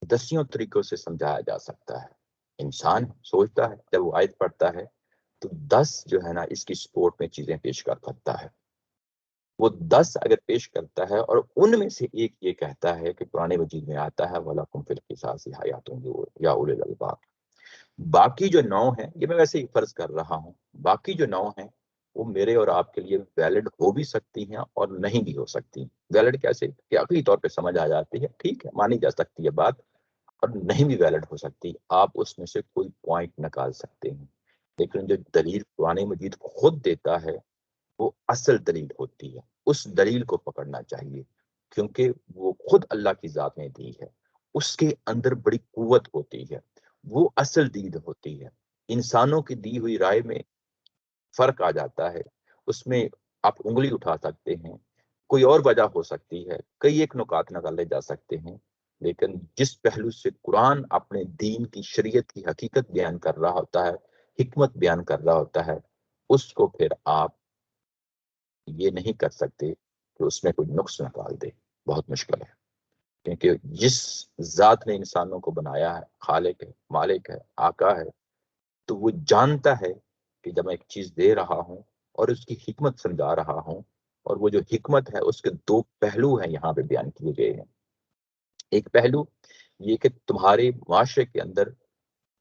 10 طریقوں سے سمجھایا جا سکتا ہے۔ انسان سوچتا ہے جب وہ آیت پڑھتا ہے تو 10 جو ہے نا اس کی سپورٹ میں چیزیں پیش کر سکتا ہے۔ وہ 10 اگر پیش کرتا ہے اور ان میں سے ایک یہ کہتا ہے کہ قرآن مجید میں آتا ہے وَلَكُمْ فِي الْقِصَاصِ حَيَاةٌ يَا أُولِي الْأَلْبَابِ، باقی جو 9 ہیں یہ میں ویسے ہی فرض کر رہا ہوں، باقی جو 9 ہیں وہ میرے اور آپ کے لیے ویلڈ ہو بھی سکتی ہیں اور نہیں بھی ہو سکتی۔ ویلڈ کیسے کہ عقلی طور پہ سمجھ آ جاتی ہے، ٹھیک ہے، مانی جا سکتی ہے بات، اور نہیں بھی ویلڈ ہو سکتی، آپ اس میں سے کوئی پوائنٹ نکال سکتے ہیں، لیکن جو دلیل قرآن مجید خود دیتا ہے وہ اصل دلیل ہوتی ہے، اس دلیل کو پکڑنا چاہیے، کیونکہ وہ خود اللہ کی ذات نے دی ہے، اس کے اندر بڑی قوت ہوتی ہے، وہ اصل دلیل ہوتی ہے۔ انسانوں کی دی ہوئی رائے میں فرق آ جاتا ہے، اس میں آپ انگلی اٹھا سکتے ہیں، کوئی اور وجہ ہو سکتی ہے، کئی ایک نکات نکالے جا سکتے ہیں، لیکن جس پہلو سے قرآن اپنے دین کی شریعت کی حقیقت بیان کر رہا ہوتا ہے، حکمت بیان کر رہا ہوتا ہے، اس کو پھر آپ یہ نہیں کر سکتے کہ اس میں کوئی نقص نکال دے، بہت مشکل ہے، کیونکہ جس ذات نے انسانوں کو بنایا ہے، خالق ہے، مالک ہے، آقا ہے، تو وہ جانتا ہے کہ جب میں ایک چیز دے رہا ہوں اور اس کی حکمت سمجھا رہا ہوں، اور وہ جو حکمت ہے اس کے دو پہلو ہیں یہاں پہ بیان کیے گئے ہیں۔ ایک پہلو یہ کہ تمہارے معاشرے کے اندر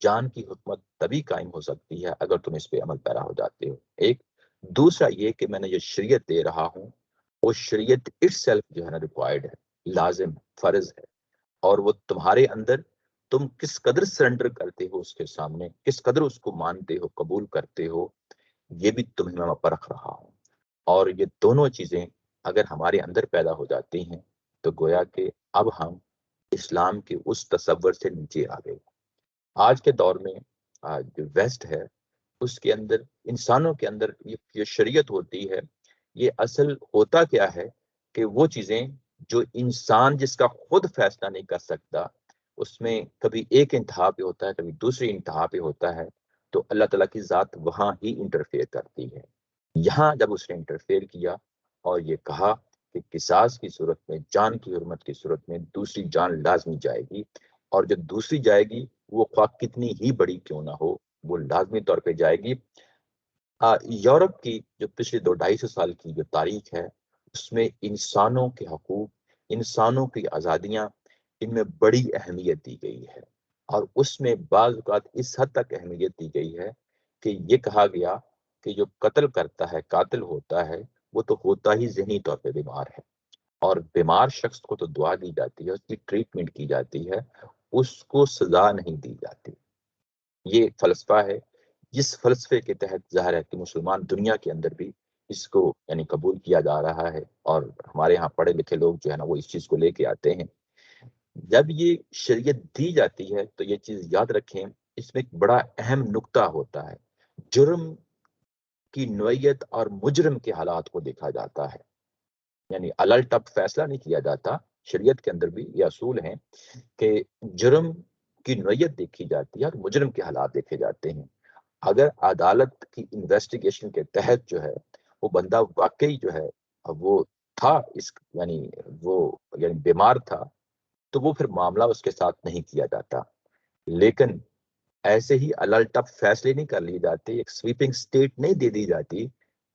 جان کی حکمت تبھی قائم ہو سکتی ہے اگر تم اس پہ عمل پیرا ہو جاتے ہو، ایک دوسرا یہ کہ میں نے جو شریعت دے رہا ہوں وہ شریعت اٹ سیلف جو ہے نا ریکوائرڈ ہے، لازم، فرض ہے، اور وہ تمہارے اندر تم کس قدر سرنڈر کرتے ہو اس کے سامنے، کس قدر اس کو مانتے ہو، قبول کرتے ہو، یہ بھی تمہیں میں پرکھ رہا ہوں۔ اور یہ دونوں چیزیں اگر ہمارے اندر پیدا ہو جاتی ہیں تو گویا کہ اب ہم اسلام کے اس تصور سے نیچے آ گئے۔ آج کے دور میں جو ویسٹ ہے اس کے اندر انسانوں کے اندر یہ شریعت ہوتی ہے، یہ اصل ہوتا کیا ہے کہ وہ چیزیں جو انسان جس کا خود فیصلہ نہیں کر سکتا، اس میں کبھی ایک انتہا پہ ہوتا ہے، کبھی دوسری انتہا پہ ہوتا ہے، تو اللہ تعالیٰ کی ذات وہاں ہی انٹرفیئر کرتی ہے۔ یہاں جب اس نے انٹرفیئر کیا اور یہ کہا کہ قصاص کی صورت میں، جان کی حرمت کی صورت میں دوسری جان لازمی جائے گی، اور جب دوسری جائے گی وہ خواہ کتنی ہی بڑی کیوں نہ ہو، وہ لازمی طور پہ جائے گی۔ یورپ کی جو پچھلے 200-250 سال کی جو تاریخ ہے اس میں انسانوں کے حقوق، انسانوں کی آزادیاں، ان میں بڑی اہمیت دی گئی ہے، اور اس میں بعض اوقات اس حد تک اہمیت دی گئی ہے کہ یہ کہا گیا کہ جو قتل کرتا ہے، قاتل ہوتا ہے، وہ تو ہوتا ہی ذہنی طور پہ بیمار ہے، اور بیمار شخص کو تو دعا دی جاتی ہے، اس کی ٹریٹمنٹ کی جاتی ہے، اس کو سزا نہیں دی جاتی۔ یہ فلسفہ ہے جس فلسفے کے تحت ظاہر ہے کہ مسلمان دنیا کے اندر بھی اس کو یعنی قبول کیا جا رہا ہے، اور ہمارے ہاں پڑھے لکھے لوگ جو ہے نا وہ اس چیز کو لے کے آتے ہیں۔ جب یہ شریعت دی جاتی ہے تو یہ چیز یاد رکھیں، اس میں ایک بڑا اہم نقطہ ہوتا ہے، جرم کی نوعیت اور مجرم کے حالات کو دیکھا جاتا ہے، یعنی الٹپ فیصلہ نہیں کیا جاتا، شریعت کے اندر بھی یہ اصول ہیں کہ جرم کی نوعیت دیکھی جاتی ہے اور مجرم کے حالات دیکھے جاتے ہیں۔ اگر عدالت کی انویسٹیگیشن کے تحت جو ہے وہ بندہ واقعی جو ہے وہ تھا اس یعنی وہ یعنی بیمار تھا، تو وہ پھر معاملہ اس کے ساتھ نہیں کیا جاتا، لیکن ایسے ہی الٹپ فیصلے نہیں کر لیے جاتے، ایک سویپنگ سٹیٹ نہیں دے دی جاتی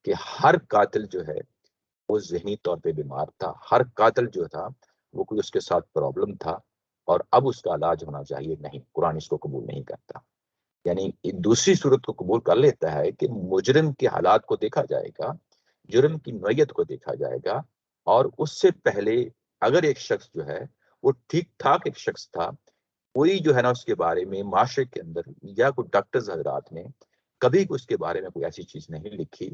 کہ ہر قاتل جو ہے وہ ذہنی طور پہ بیمار تھا، ہر قاتل جو تھا وہ کوئی اس کے ساتھ پرابلم تھا اور اب اس کا علاج ہونا چاہیے، نہیں، قرآن اس کو قبول نہیں کرتا۔ یعنی ایک دوسری صورت کو قبول کر لیتا ہے کہ مجرم کے حالات کو دیکھا جائے گا، جرم کی نوعیت کو دیکھا جائے گا، اور اس سے پہلے اگر ایک شخص جو ہے وہ ٹھیک ٹھاک ایک شخص تھا، کوئی جو ہے نا اس کے بارے میں معاشرے کے اندر یا کوئی ڈاکٹرز حضرات نے کبھی اس کے بارے میں کوئی ایسی چیز نہیں لکھی،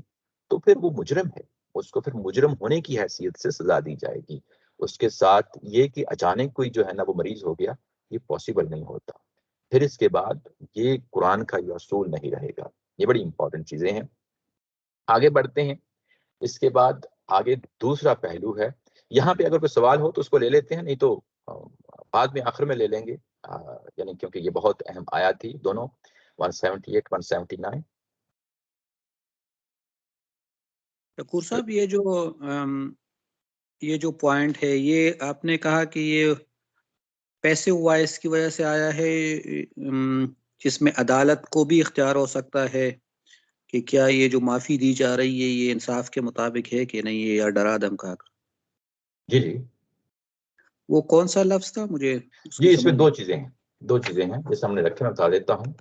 تو پھر وہ مجرم ہے، اس کو پھر مجرم ہونے کی حیثیت سے سزا دی جائے گی۔ اس کے ساتھ یہ کہ اچانک کوئی جو ہے نا وہ مریض ہو گیا، یہ پاسبل نہیں ہوتا۔ پھر اس کے بعد یہ قرآن کا یہ اصول نہیں رہے گا۔ یہ بڑی امپورٹنٹ چیزیں ہیں۔ آگے بڑھتے ہیں، اس کے بعد آگے دوسرا پہلو ہے، یہاں پہ اگر کوئی سوال ہو تو اس کو لے لیتے ہیں، نہیں تو بعد میں آخر میں لے لیں گے، یعنی کیونکہ یہ بہت اہم آیات تھی دونوں، 178 179۔ شکور صاحب، یہ جو پوائنٹ ہے، یہ آپ نے کہا کہ یہ پیسو وائس کی وجہ سے آیا ہے، جس میں عدالت کو بھی اختیار ہو سکتا ہے کہ کیا یہ جو معافی دی جا رہی ہے یہ انصاف کے مطابق ہے کہ نہیں، یا ڈرا دھمکا کر۔ جی جی وہ کون سا لفظ تھا؟ مجھے اس کی جی، اس میں سمجھ دو چیزیں ہیں جس ہم نے رکھے، میں بتا دیتا ہوں۔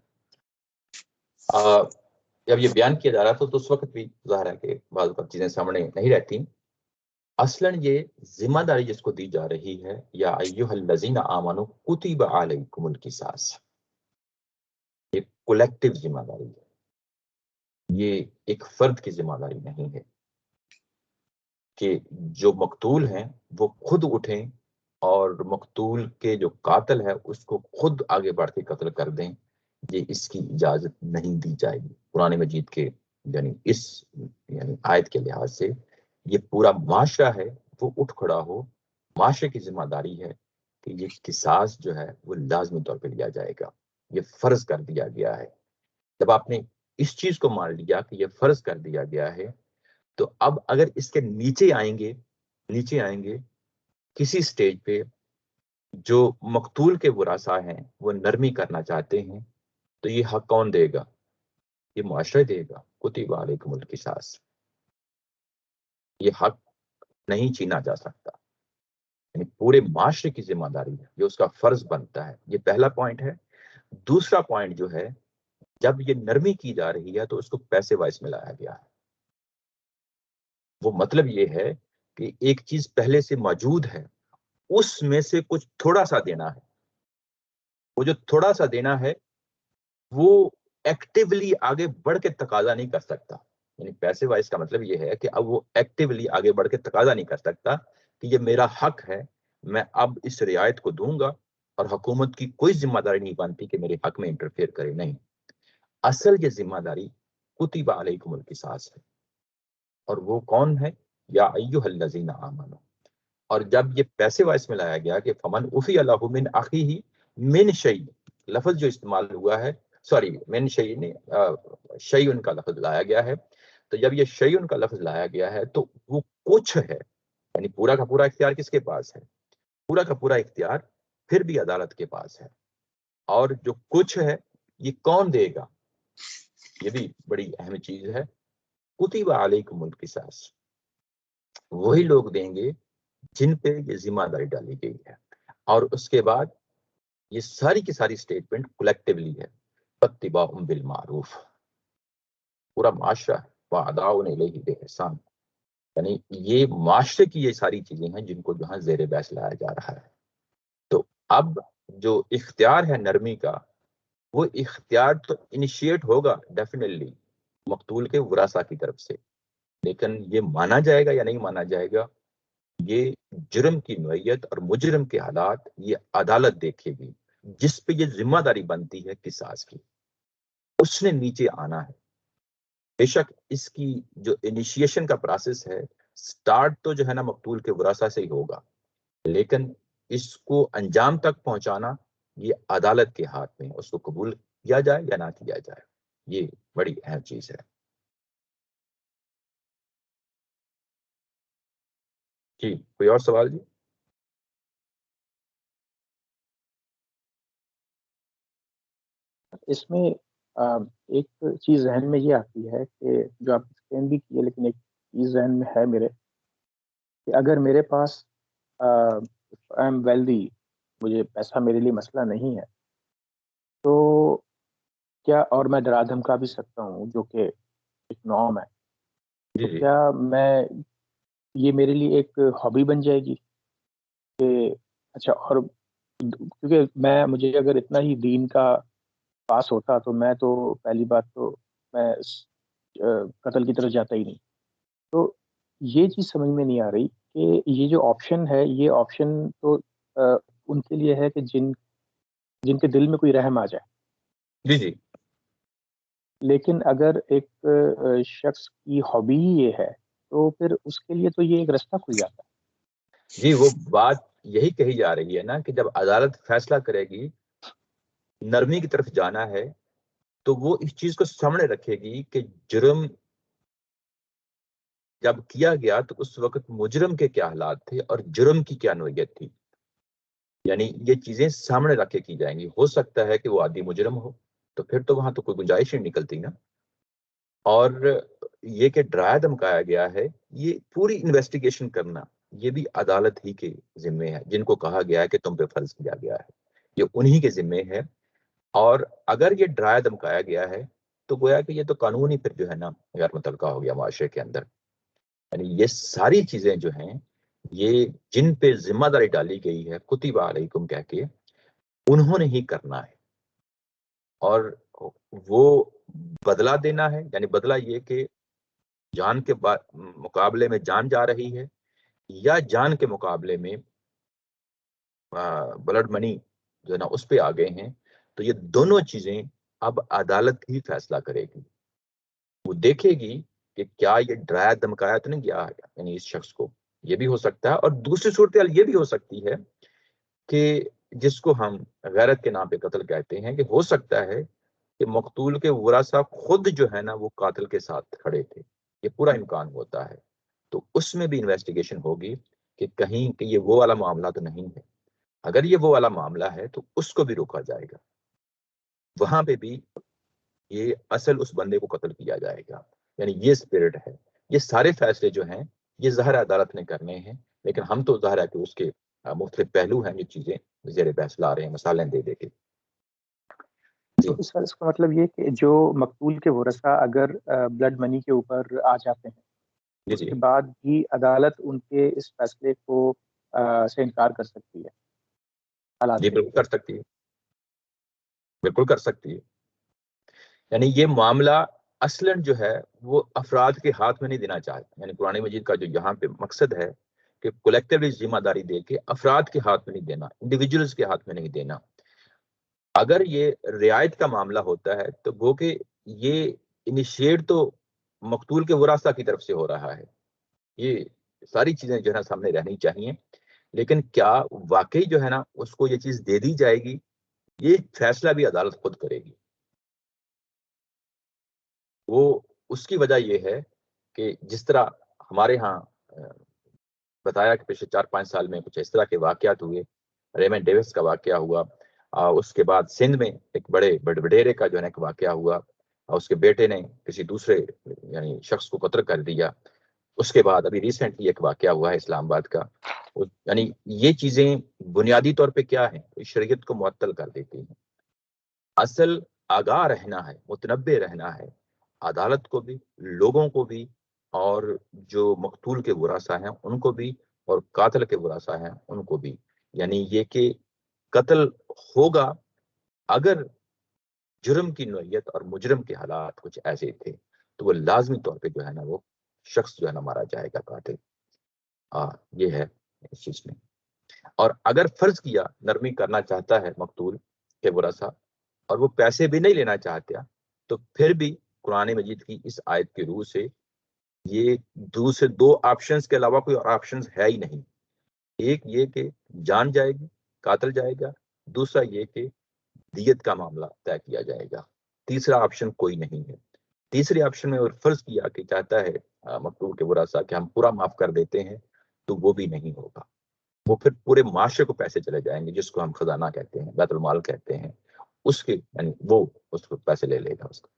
جب یہ بیان کیا جا رہا تھا تو اس وقت بھی ظاہر ہے کہ بعض چیزیں سامنے نہیں رہتی، اصلاً یہ ذمہ داری جس کو دی جا رہی ہے، یا ایھا الذین آمنوا کتب علیکم القصاص، یہ کولیکٹیو ذمہ داری ہے، یہ ایک فرد کی ذمہ داری نہیں ہے کہ جو مقتول ہیں وہ خود اٹھیں اور مقتول کے جو قاتل ہے اس کو خود آگے بڑھ کے قتل کر دیں، یہ اس کی اجازت نہیں دی جائے گی قرآن مجید کے اس آیت کے لحاظ سے۔ یہ پورا معاشرہ ہے وہ اٹھ کھڑا ہو، معاشرے کی ذمہ داری ہے کہ یہ قصاص جو ہے وہ لازمی طور پہ لیا جائے گا، یہ فرض کر دیا گیا ہے۔ جب آپ نے اس چیز کو مان لیا کہ یہ فرض کر دیا گیا ہے، تو اب اگر اس کے نیچے آئیں گے کسی سٹیج پہ جو مقتول کے ورثاء ہیں وہ نرمی کرنا چاہتے ہیں، تو یہ حق کون دے گا؟ یہ معاشرہ دے گا۔ کتب علیکم القصاص، یہ حق نہیں چھینا جا سکتا، یعنی پورے معاشرے کی ذمہ داری ہے، یہ اس کا فرض بنتا ہے۔ یہ پہلا پوائنٹ ہے۔ دوسرا پوائنٹ جو ہے، جب یہ نرمی کی جا رہی ہے تو اس کو پیسے وائز میں لایا گیا ہے۔ وہ مطلب یہ ہے کہ ایک چیز پہلے سے موجود ہے، اس میں سے کچھ تھوڑا سا دینا ہے۔ وہ جو تھوڑا سا دینا ہے وہ ایکٹیولی آگے بڑھ کے تقاضا نہیں کر سکتا، یعنی پیسے وائز کا مطلب یہ ہے کہ اب وہ ایکٹیولی آگے بڑھ کے تقاضا نہیں کر سکتا کہ یہ میرا حق ہے، میں اب اس رعایت کو دوں گا، اور حکومت کی کوئی ذمہ داری نہیں بنتی کہ میرے حق میں انٹرفیئر کرے۔ نہیں، اصل یہ ذمہ داری کتب علیکم القصاص ہے، اور وہ کون ہے؟ یا ایھا الذین آمنوا۔ اور جب یہ پیسے وائس میں لایا گیا کہ فمن عفی لہ من اخیہ من شیء، لفظ جو استعمال ہوا ہے، سوری من شیء نہیں، شیء کا لفظ لایا گیا ہے، تو جب یہ شیء کا لفظ لایا گیا ہے تو وہ کچھ ہے، یعنی پورا کا پورا اختیار کس کے پاس ہے؟ پورا کا پورا اختیار پھر بھی عدالت کے پاس ہے۔ اور جو کچھ ہے یہ کون دے گا؟ یہ بھی بڑی اہم چیز ہے۔ کتب علیکم القصاص، وہی لوگ دیں گے جن پہ یہ ذمہ داری ڈالی گئی ہے۔ اور اس کے بعد یہ ساری کی ساری سٹیٹمنٹ کولیکٹیولی ہے، اتباع بالمعروف، پورا معاشرہ واداء الیہ باحسان، یعنی یہ معاشرے کی یہ ساری چیزیں ہیں جن کو جہاں زیر بحث لایا جا رہا ہے۔ تو اب جو اختیار ہے نرمی کا، وہ اختیار تو انیشیٹ ہوگا ڈیفینیٹلی مقتول کے ورثاء کی طرف سے، لیکن یہ مانا جائے گا یا نہیں مانا جائے گا، یہ جرم کی نوعیت اور مجرم کے حالات یہ عدالت دیکھے گی۔ جس پہ یہ ذمہ داری بنتی ہے قصاص کی، اس نے نیچے آنا ہے۔ بے شک اس کی جو انیشیشن کا پروسیس ہے، سٹارٹ تو جو ہے نا مقتول کے ورثاء سے ہی ہوگا، لیکن اس کو انجام تک پہنچانا یہ عدالت کے ہاتھ میں، اس کو قبول کیا جائے یا نہ کیا جائے، یہ بڑی اہم چیز ہے۔ جی کوئی اور سوال؟ جی اس میں ایک چیز ذہن میں یہ آتی ہے کہ جو آپ ایکسپلین بھی کیے، لیکن ایک چیز ذہن میں ہے میرے کہ اگر میرے پاس آئی ایم ویلدی، مجھے پیسہ میرے لیے مسئلہ نہیں ہے، تو کیا، اور میں ڈرا دھمکا بھی سکتا ہوں جو کہ ایک نارم ہے، تو جی کیا میں یہ میرے لیے ایک ہابی بن جائے گی کہ اچھا، اور کیونکہ مجھے اگر اتنا ہی دین کا پاس ہوتا تو میں تو پہلی بات تو میں قتل کی طرف جاتا ہی نہیں۔ تو یہ چیز سمجھ میں نہیں آ رہی کہ یہ جو آپشن ہے، یہ آپشن تو ان کے لیے ہے کہ جن کے دل میں کوئی رحم آ جائے، جی جی لیکن اگر ایک شخص کی ہابی ہی یہ ہے تو پھر اس کے لیے تو یہ ایک رستہ کھل جاتا ہے۔ جی، وہ بات یہی کہی جا رہی ہے نا کہ جب عدالت فیصلہ کرے گی نرمی کی طرف جانا ہے، تو وہ اس چیز کو سامنے رکھے گی کہ جرم جب کیا گیا تو اس وقت مجرم کے کیا حالات تھے اور جرم کی کیا نوعیت تھی، یعنی یہ چیزیں سامنے رکھ کے کی جائیں گی۔ ہو سکتا ہے کہ وہ عادی مجرم ہو، تو پھر تو وہاں تو کوئی گنجائش نہیں نکلتی نا۔ اور یہ کہ ڈرایا دھمکایا گیا ہے، یہ پوری انویسٹیگیشن کرنا یہ بھی عدالت ہی کے ذمے ہے، جن کو کہا گیا ہے کہ تم پہ فرض کیا گیا ہے، یہ انہی کے ذمے ہے۔ اور اگر یہ ڈرایا دھمکایا گیا ہے تو گویا کہ یہ تو قانون ہی پھر جو ہے نا غیر متعلقہ ہو گیا معاشرے کے اندر۔ یعنی یہ ساری چیزیں جو ہیں یہ جن پہ ذمہ داری ڈالی گئی ہے کتب علیکم کہہ کے انہوں نے ہی کرنا ہے، اور وہ بدلہ دینا ہے، یعنی بدلہ یہ کہ جان کے مقابلے میں جان جا رہی ہے یا جان کے مقابلے میں بلڈ منی جو ہے نا اس پہ آ گئے ہیں، تو یہ دونوں چیزیں اب عدالت ہی فیصلہ کرے گی. وہ دیکھے گی کہ کیا یہ ڈرایا دمکایا تو نہیں گیا یعنی اس شخص کو، یہ بھی ہو سکتا ہے. اور دوسری صورتحال یہ بھی ہو سکتی ہے کہ جس کو ہم غیرت کے نام پہ قتل کہتے ہیں، کہ ہو سکتا ہے کہ مقتول کے ورثاء خود جو ہے نا وہ قاتل کے ساتھ کھڑے تھے، یہ پورا امکان ہوتا ہے. تو اس میں بھی انویسٹیگیشن ہوگی کہ کہیں کہ یہ وہ والا معاملہ تو نہیں ہے. اگر یہ وہ والا معاملہ ہے تو اس کو بھی روکا جائے گا، وہاں پہ بھی یہ اصل اس بندے کو قتل کیا جائے گا. یعنی یہ اسپرٹ ہے. یہ سارے فیصلے جو ہیں یہ ظاہر عدالت نے کرنے ہیں، لیکن ہم تو ظاہر ہے کہ اس کے مختلف پہلو ہیں، یہ چیزیں زیر بحث لا رہے ہیں مثالیں دے دے کے. تو اس کا مطلب یہ کہ جو مقتول کے ورثاء اگر بلڈ منی کے اوپر آ جاتے ہیں اس کے بعد بھی عدالت ان کے اس فیصلے کو سے انکار کر سکتی ہے حالات جی بالکل کر سکتی ہے، بالکل کر سکتی ہے. یعنی یہ معاملہ اصلاً جو ہے وہ افراد کے ہاتھ میں نہیں دینا چاہتے. یعنی قرآن مجید کا جو یہاں پہ مقصد ہے کہ کولیکٹیولی ذمہ داری دے کے افراد کے ہاتھ میں نہیں دینا، انڈیویجولز کے ہاتھ میں نہیں دینا. اگر یہ رعایت کا معاملہ ہوتا ہے تو گو کہ یہ انیشیٹ تو مقتول کے ورثاء کی طرف سے ہو رہا ہے. یہ ساری چیزیں جو ہے نا سامنے رہنی چاہیے. لیکن کیا واقعی جو ہے نا اس کو یہ چیز دے دی جائے گی، یہ فیصلہ بھی عدالت خود کرے گی. وہ اس کی وجہ یہ ہے کہ جس طرح ہمارے ہاں بتایا کہ پچھلے 4-5 سال میں کچھ اس طرح کے واقعات ہوئے. ریمنڈ ڈیوس کا واقعہ ہوا، اس کے بعد سندھ میں ایک بڑے وڈیرے کا جو ہے نا ایک واقعہ ہوا، اس کے بیٹے نے کسی دوسرے یعنی شخص کو قتل کر دیا. اس کے بعد ابھی ریسنٹلی ایک واقعہ ہوا ہے اسلام آباد کا. یعنی یہ چیزیں بنیادی طور پہ کیا ہیں، شریعت کو معطل کر دیتی ہیں. اصل آگاہ رہنا ہے، متنبع رہنا ہے عدالت کو بھی، لوگوں کو بھی، اور جو مقتول کے ورثاء ہیں ان کو بھی، اور قاتل کے ورثاء ہیں ان کو بھی. یعنی یہ کہ قتل ہوگا اگر جرم کی نوعیت اور مجرم کے حالات کچھ ایسے تھے تو وہ لازمی طور پہ جو ہے نا وہ شخص جو ہے نا مارا جائے گا قاتل. یہ ہے اس چیز میں. اور اگر فرض کیا نرمی کرنا چاہتا ہے مقتول کے ورثاء اور وہ پیسے بھی نہیں لینا چاہتا، تو پھر بھی قرآن مجید کی اس آیت کی روح سے یہ دوسرے 2 آپشنز کے علاوہ کوئی اور آپشنز ہے ہی نہیں. ایک یہ کہ جان جائے گی، قاتل جائے گا. دوسرا یہ کہ دیت کا معاملہ طے کیا جائے گا. تیسرا آپشن کوئی نہیں ہے. تیسرے آپشن میں اور فرض کیا کہ چاہتا ہے مقتول کے ورثاء کہ ہم پورا معاف کر دیتے ہیں، تو وہ بھی نہیں ہوگا. وہ پھر پورے معاشرے کو پیسے چلے جائیں گے، جس کو ہم خزانہ کہتے ہیں، بیت المال کہتے ہیں. اس کے یعنی وہ اس کو پیسے لے لے گا اس کا.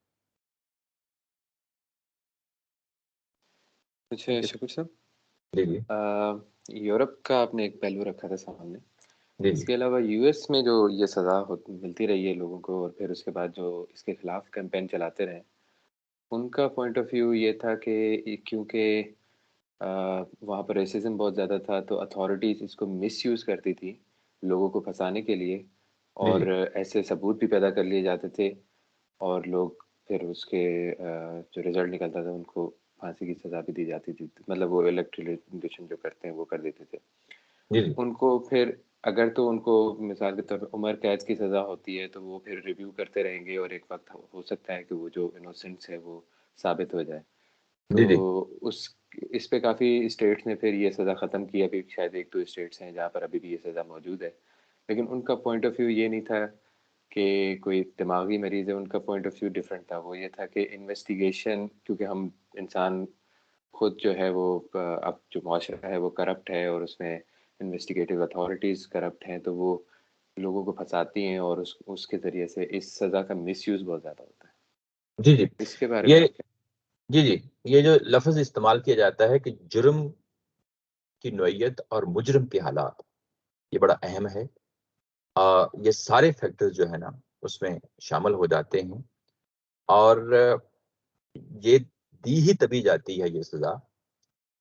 اچھا شکر صاحب، جی جی یورپ کا آپ نے ایک پہلو رکھا تھا سامنے. جی اس کے علاوہ یو ایس میں جو یہ سزا ملتی رہی ہے لوگوں کو، اور پھر اس کے بعد جو اس کے خلاف کیمپین چلاتے رہے، ان کا پوائنٹ آف ویو یہ تھا کہ کیونکہ وہاں پر ریسزم بہت زیادہ تھا تو اتھارٹیز اس کو مس یوز کرتی تھی لوگوں کو پھنسانے کے لیے، اور ایسے ثبوت بھی پیدا کر لیے جاتے تھے، اور لوگ پھر اس کے جو رزلٹ نکلتا تھا ان کو پھانسی کی سزا بھی دی جاتی تھی. مطلب وہ الیکٹریشن جو کرتے ہیں وہ کر دیتے تھے. ان کو پھر اگر تو ان کو مثال کے طور پہ عمر قید کی سزا ہوتی ہے تو وہ پھر ریویو کرتے رہیں گے، اور ایک وقت ہو سکتا ہے کہ وہ جو انوسنٹس ہے وہ ثابت ہو جائے. تو اس پہ کافی اسٹیٹس نے پھر یہ سزا ختم کی. ابھی شاید 1-2 اسٹیٹس ہیں جہاں پر ابھی بھی یہ سزا موجود ہے، لیکن ان کا پوائنٹ آف ویو یہ نہیں تھا کہ کوئی دماغی مریض ہے. ان کا پوائنٹ آف ویو ڈفرینٹ تھا. وہ یہ تھا کہ انویسٹیگیشن، کیونکہ ہم انسان خود جو ہے وہ اب جو معاشرہ ہے وہ کرپٹ ہے، اور اس میں انویسٹیگیٹو اتھارٹیز کرپٹ ہیں، تو وہ لوگوں کو پھنساتی ہیں، اور اس کے ذریعے سے اس سزا کا مس یوز بہت زیادہ ہوتا ہے. جی جی اس کے بارے میں آپ کیا؟ جی یہ جو لفظ استعمال کیا جاتا ہے کہ جرم کی نوعیت اور مجرم کے حالات، یہ بڑا اہم ہے. یہ سارے فیکٹرز جو ہے نا اس میں شامل ہو جاتے ہیں، اور یہ دی ہی تبھی جاتی ہے یہ سزا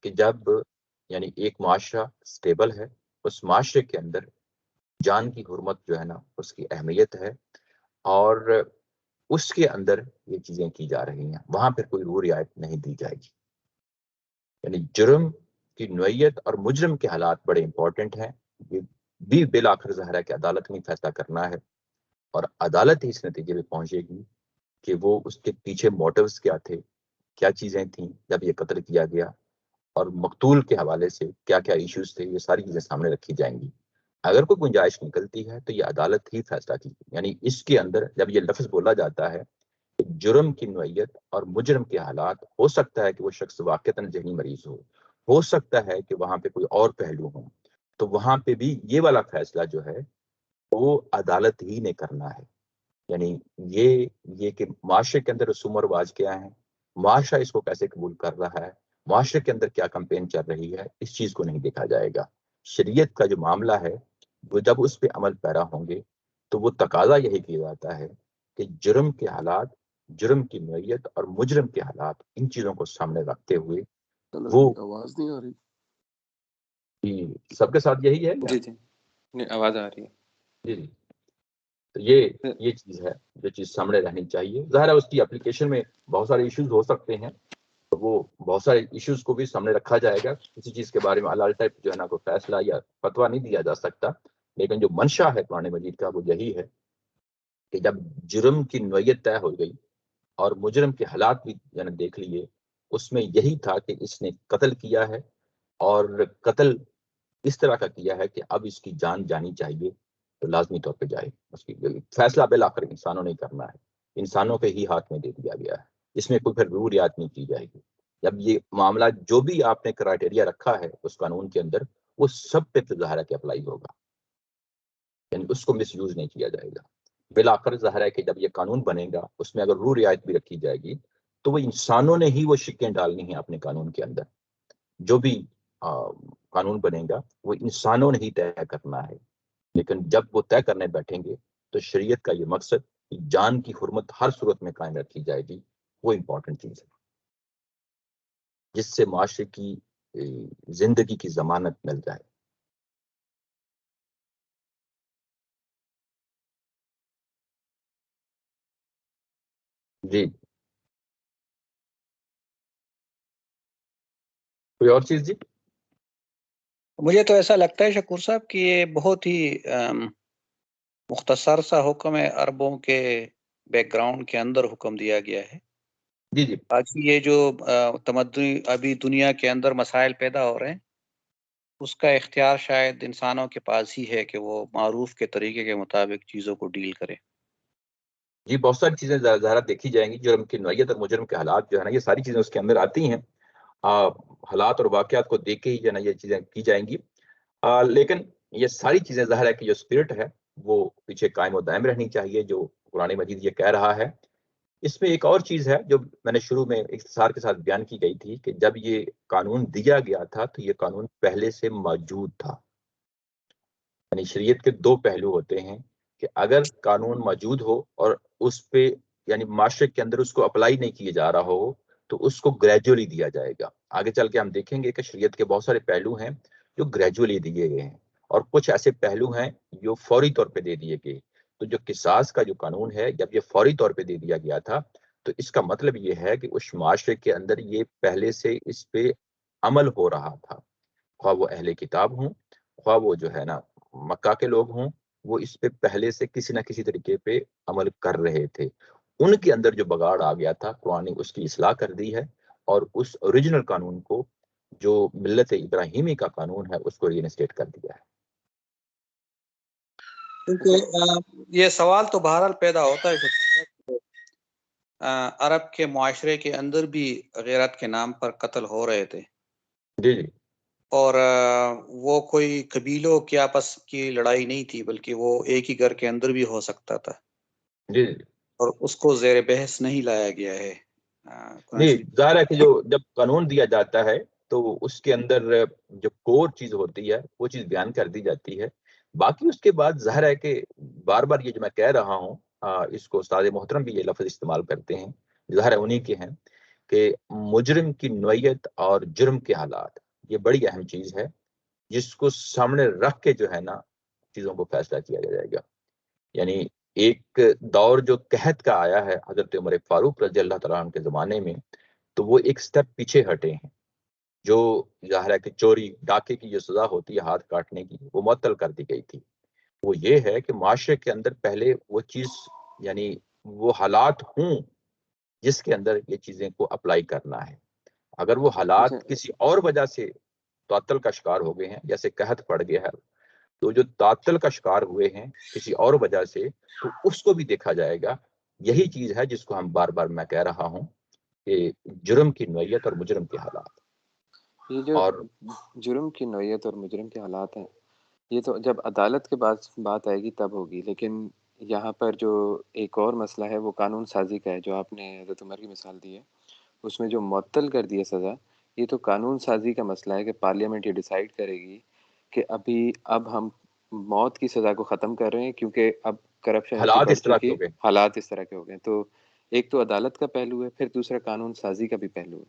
کہ جب یعنی ایک معاشرہ سٹیبل ہے، اس معاشرے کے اندر جان کی حرمت جو ہے نا اس کی اہمیت ہے، اور اس کے اندر یہ چیزیں کی جا رہی ہیں، وہاں پہ کوئی رو رعایت نہیں دی جائے گی. یعنی جرم کی نوعیت اور مجرم کے حالات بڑے امپورٹنٹ ہیں. یہ بھی بالآخر ظاہر ہے کہ عدالت نے فیصلہ کرنا ہے، اور عدالت ہی اس نتیجے پہ پہنچے گی کہ وہ اس کے پیچھے موٹیوز کیا تھے، کیا چیزیں تھیں جب یہ قتل کیا گیا، اور مقتول کے حوالے سے کیا کیا ایشوز تھے، یہ ساری چیزیں سامنے رکھی جائیں گی. اگر کوئی گنجائش نکلتی ہے تو یہ عدالت ہی فیصلہ کی. یعنی اس کے اندر جب یہ لفظ بولا جاتا ہے کہ جرم کی نوعیت اور مجرم کے حالات، ہو سکتا ہے کہ وہ شخص واقعتاً ذہنی مریض ہو سکتا ہے کہ وہاں پہ کوئی اور پہلو ہوں، تو وہاں پہ بھی یہ والا فیصلہ جو ہے وہ عدالت ہی نے کرنا ہے. یعنی یہ کہ معاشرے کے اندر رسوم و رواج کیا ہیں، معاشرہ اس کو کیسے قبول کر رہا ہے، معاشرے کے اندر کیا کمپین چل رہی ہے، اس چیز کو نہیں دیکھا جائے گا. شریعت کا جو معاملہ ہے وہ جب اس پہ عمل پیرا ہوں گے تو وہ تقاضا یہی کیا جاتا ہے کہ جرم کے حالات، جرم کی نوعیت اور مجرم کے حالات، ان چیزوں کو سامنے رکھتے ہوئے وہ آواز نہیں آ رہی سب کے ساتھ یہی ہے. جی جی نہیں آواز آ رہی ہے. جی جی تو یہ چیز ہے جو چیز سامنے رہنی چاہیے. ظاہر ہے اس کی اپلیکیشن میں بہت سارے ایشوز ہو سکتے ہیں، تو وہ بہت سارے ایشوز کو بھی سامنے رکھا جائے گا. کسی چیز کے بارے میں الال ٹائپ جو ہے نا کوئی فیصلہ یا فتویٰ نہیں دیا جا سکتا، لیکن جو منشا ہے قرآن مجید کا وہ یہی ہے کہ جب جرم کی نوعیت طے ہو گئی اور مجرم کے حالات بھی یعنی دیکھ لیے، اس میں یہی تھا کہ اس نے قتل کیا ہے، اور قتل اس طرح کا کیا ہے کہ اب اس کی جان جانی چاہیے، تو لازمی طور پہ جائے. اس کی فیصلہ بالآخر انسانوں نے کرنا ہے، انسانوں کے ہی ہاتھ میں دے دیا گیا ہے، اس میں کوئی پھر رو رعایت نہیں کی جائے گی. جب یہ معاملہ جو بھی آپ نے کرائٹیریا رکھا ہے اس قانون کے اندر، وہ سب پہ ظاہر ہے کہ اپلائی ہوگا، یعنی اس کو مس یوز نہیں کیا جائے گا. بالآخر ظاہر ہے کہ جب یہ قانون بنے گا اس میں اگر رو رعایت بھی رکھی جائے گی تو وہ انسانوں نے ہی وہ شکیں ڈالنی ہیں اپنے قانون کے اندر. جو بھی قانون بنے گا وہ انسانوں نے ہی طے کرنا ہے، لیکن جب وہ طے کرنے بیٹھیں گے تو شریعت کا یہ مقصد کہ جان کی حرمت ہر صورت میں قائم رکھی جائے گی، وہ امپورٹنٹ چیز ہے جس سے معاشرے کی زندگی کی ضمانت مل جائے. جی کوئی اور چیز؟ جی مجھے تو ایسا لگتا ہے شکور صاحب کہ یہ بہت ہی مختصر سا حکم ہے، عربوں کے بیک گراؤنڈ کے اندر حکم دیا گیا ہے. جی جی باقی یہ جو تمدنی ابھی دنیا کے اندر مسائل پیدا ہو رہے ہیں، اس کا اختیار شاید انسانوں کے پاس ہی ہے کہ وہ معروف کے طریقے کے مطابق چیزوں کو ڈیل کرے. جی بہت ساری چیزیں ظاہر دیکھی جائیں گی. جرم کی نوعیت اور مجرم کے حالات جو ہے نا یہ ساری چیزیں اس کے اندر آتی ہیں. حالات اور واقعات کو دیکھ کے ہی جو ہے نا یہ چیزیں کی جائیں گی. لیکن یہ ساری چیزیں ظاہر ہے کہ جو اسپرٹ ہے وہ پیچھے قائم و دائم رہنی چاہیے جو قرآن مجید یہ کہہ رہا ہے. اس میں ایک اور چیز ہے جو میں نے شروع میں اختصار کے ساتھ بیان کی گئی تھی کہ جب یہ قانون دیا گیا تھا تو یہ قانون پہلے سے موجود تھا. یعنی شریعت کے دو پہلو ہوتے ہیں کہ اگر قانون موجود ہو اور اس پہ یعنی معاشرے کے اندر اس کو اپلائی نہیں کیا جا رہا ہو تو اس کو گریجولی دیا جائے گا. آگے چل کے ہم دیکھیں گے کہ شریعت کے بہت سارے پہلو ہیں جو گریجولی دیے گئے ہیں، اور کچھ ایسے پہلو ہیں جو فوری طور پہ دے دیے گئے. تو جو قصاص کا جو قانون ہے جب یہ فوری طور پہ دے دیا گیا تھا تو اس کا مطلب یہ ہے کہ اس معاشرے کے اندر یہ پہلے سے اس پہ عمل ہو رہا تھا، خواہ وہ اہل کتاب ہوں، خواہ وہ جو ہے نا مکہ کے لوگ ہوں، وہ اس پہ پہلے سے کسی نہ کسی طریقے پہ عمل کر رہے تھے. ان کے اندر جو بگاڑ آ گیا تھا قرآن نے اس کی اصلاح کر دی ہے، اور اس اوریجنل قانون کو جو ملت ابراہیمی کا قانون ہے اس کو ری انسٹیٹ کر دیا ہے. کیونکہ یہ سوال تو بہرحال پیدا ہوتا ہے، عرب کے معاشرے کے اندر بھی غیرت کے نام پر قتل ہو رہے تھے. جی جی اور وہ کوئی قبیلوں کے آپس کی لڑائی نہیں تھی، بلکہ وہ ایک ہی گھر کے اندر بھی ہو سکتا تھا. جی جی اور اس کو زیر بحث نہیں لایا گیا ہے. نہیں ظاہر ہے کہ جو جب قانون دیا جاتا ہے تو اس کے اندر جو کور چیز ہوتی ہے وہ چیز بیان کر دی جاتی ہے. باقی اس کے بعد ظاہر ہے کہ بار بار یہ جو میں کہہ رہا ہوں اس کو استاد محترم بھی یہ لفظ استعمال کرتے ہیں، ظاہر ہے انہی کے ہیں کہ مجرم کی نوعیت اور جرم کے حالات، یہ بڑی اہم چیز ہے جس کو سامنے رکھ کے جو ہے نا چیزوں کو فیصلہ کیا جائے گا. یعنی ایک دور جو قحط کا آیا ہے حضرت عمر فاروق رضی اللہ تعالیٰ عنہ کے زمانے میں، تو وہ ایک سٹیپ پیچھے ہٹے ہیں. جو ظاہر ہے کہ چوری ڈاکے کی جو سزا ہوتی ہے ہاتھ کاٹنے کی، وہ معطل کر دی گئی تھی. وہ یہ ہے کہ معاشرے کے اندر پہلے وہ چیز، یعنی وہ حالات ہوں جس کے اندر یہ چیزیں کو اپلائی کرنا ہے. اگر وہ حالات کسی اور وجہ سے تعطل کا شکار ہو گئے ہیں، جیسے قحط پڑ گیا ہے، تو جو تعطل کا شکار ہوئے ہیں کسی اور وجہ سے، تو اس کو بھی دیکھا جائے گا. یہی چیز ہے جس کو ہم بار بار میں کہہ رہا ہوں کہ جرم کی نوعیت اور مجرم کے حالات. یہ جو اور جرم کی نوعیت اور مجرم کے حالات ہیں، یہ تو جب عدالت کے بعد بات آئے گی تب ہوگی. لیکن یہاں پر جو ایک اور مسئلہ ہے وہ قانون سازی کا ہے، جو آپ نے حضرت عمر کی مثال دی ہے. اس میں جو معطل کر دی ہے سزا، یہ تو قانون سازی کا مسئلہ ہے کہ پارلیمنٹ یہ ڈیسائیڈ کرے گی کہ اب ہم موت کی سزا کو ختم کر رہے ہیں کیونکہ اب کرپشن اتنی حالات بڑھ اس طرح کے چکی، ہو گئے. حالات اس طرح کے ہو گئے. تو ایک تو عدالت کا پہلو ہے، پھر دوسرا قانون سازی کا بھی پہلو ہے.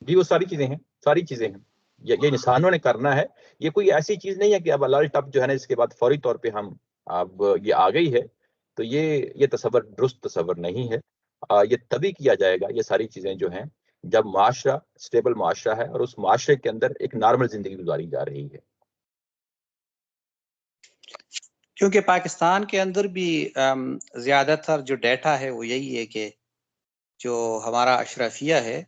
جی وہ ساری چیزیں ہیں، ساری چیزیں ہیں. یہ انسانوں نے کرنا ہے. یہ کوئی ایسی چیز نہیں ہے کہ اب اللہ ٹپ جو ہے نا اس کے بعد فوری طور پہ ہم اب یہ آ گئی ہے. تو یہ تصور درست تصور نہیں ہے. یہ تبھی کیا جائے گا یہ ساری چیزیں جو ہیں جب معاشرہ سٹیبل معاشرہ ہے اور اس معاشرے کے اندر ایک نارمل زندگی گزاری جا رہی ہے. کیونکہ پاکستان کے اندر بھی زیادہ تر جو ڈیٹا ہے وہ یہی ہے کہ جو ہمارا اشرافیہ ہے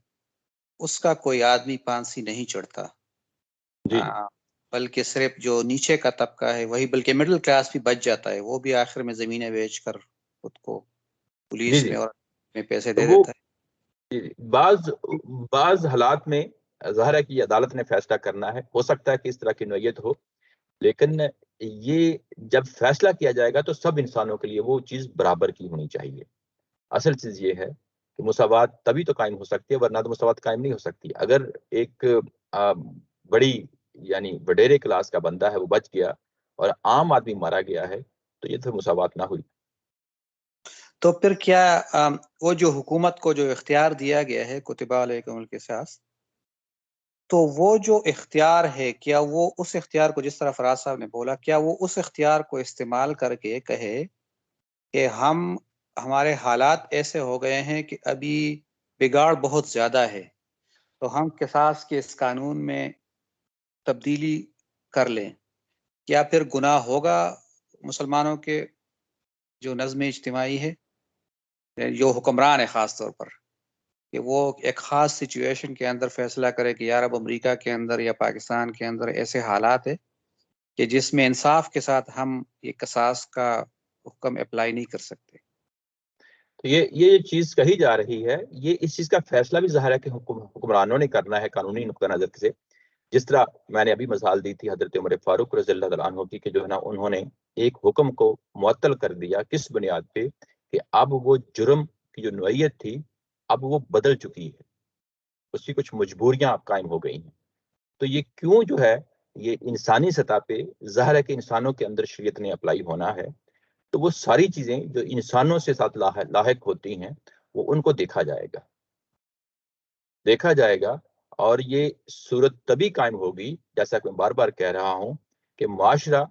اس کا کوئی آدمی پانسی نہیں چڑھتا. جی بلکہ صرف جو نیچے کا طبقہ ہے وہی، بلکہ مڈل کلاس بھی بچ جاتا ہے، وہ بھی آخر میں زمینیں بیچ کر خود کو جی پولیس جی میں اور میں پیسے تو دے وہ دیتا ہے. بعض حالات میں ظاہر ہے کہ یہ عدالت نے فیصلہ کرنا ہے. ہو سکتا ہے کہ اس طرح کی نوعیت ہو، لیکن یہ جب فیصلہ کیا جائے گا تو سب انسانوں کے لیے وہ چیز برابر کی ہونی چاہیے. اصل چیز یہ ہے کہ مساوات تبھی تو قائم ہو سکتی ہے، ورنہ تو مساوات قائم نہیں ہو سکتی. اگر ایک بڑی یعنی وڈیرے کلاس کا بندہ ہے وہ بچ گیا اور عام آدمی مارا گیا ہے تو یہ تو مساوات نہ ہوئی. تو پھر کیا وہ جو حکومت کو جو اختیار دیا گیا ہے کتب علیکم القصاص، تو وہ جو اختیار ہے کیا وہ اس اختیار کو، جس طرح فراز صاحب نے بولا، کیا وہ اس اختیار کو استعمال کر کے کہے کہ ہمارے حالات ایسے ہو گئے ہیں کہ ابھی بگاڑ بہت زیادہ ہے تو ہم قصاص کے اس قانون میں تبدیلی کر لیں؟ کیا پھر گناہ ہوگا مسلمانوں کے جو نظم اجتماعی ہے، جو حکمران ہے خاص طور پر، کہ وہ ایک خاص سچویشن کے اندر فیصلہ کرے کہ یار اب امریکہ کے اندر یا پاکستان کے اندر ایسے حالات ہے کہ جس میں انصاف کے ساتھ ہم یہ قصاص کا حکم اپلائی نہیں کر سکتے؟ تو یہ چیز کہی جا رہی ہے، یہ اس چیز کا فیصلہ بھی ظاہر ہے کہ حکمرانوں نے کرنا ہے قانونی نقطہ نظر سے. جس طرح میں نے ابھی مثال دی تھی حضرت عمر فاروق رضی اللہ تعالیٰ عنہ کی کہ جو ہے نا انہوں نے ایک حکم کو معطل کر دیا. کس بنیاد پہ؟ کہ اب وہ جرم کی جو نوعیت تھی اب وہ بدل چکی ہے، اس کی کچھ مجبوریاں اب قائم ہو گئی ہیں. تو یہ کیوں جو ہے یہ انسانی سطح پہ ظاہر ہے کہ انسانوں کے اندر شریعت نے اپلائی ہونا ہے. تو وہ ساری چیزیں جو انسانوں سے ساتھ لاحق ہوتی ہیں وہ ان کو دیکھا جائے گا. اور یہ صورت تبھی قائم ہوگی جیسا کہ میں بار بار کہہ رہا ہوں کہ معاشرہ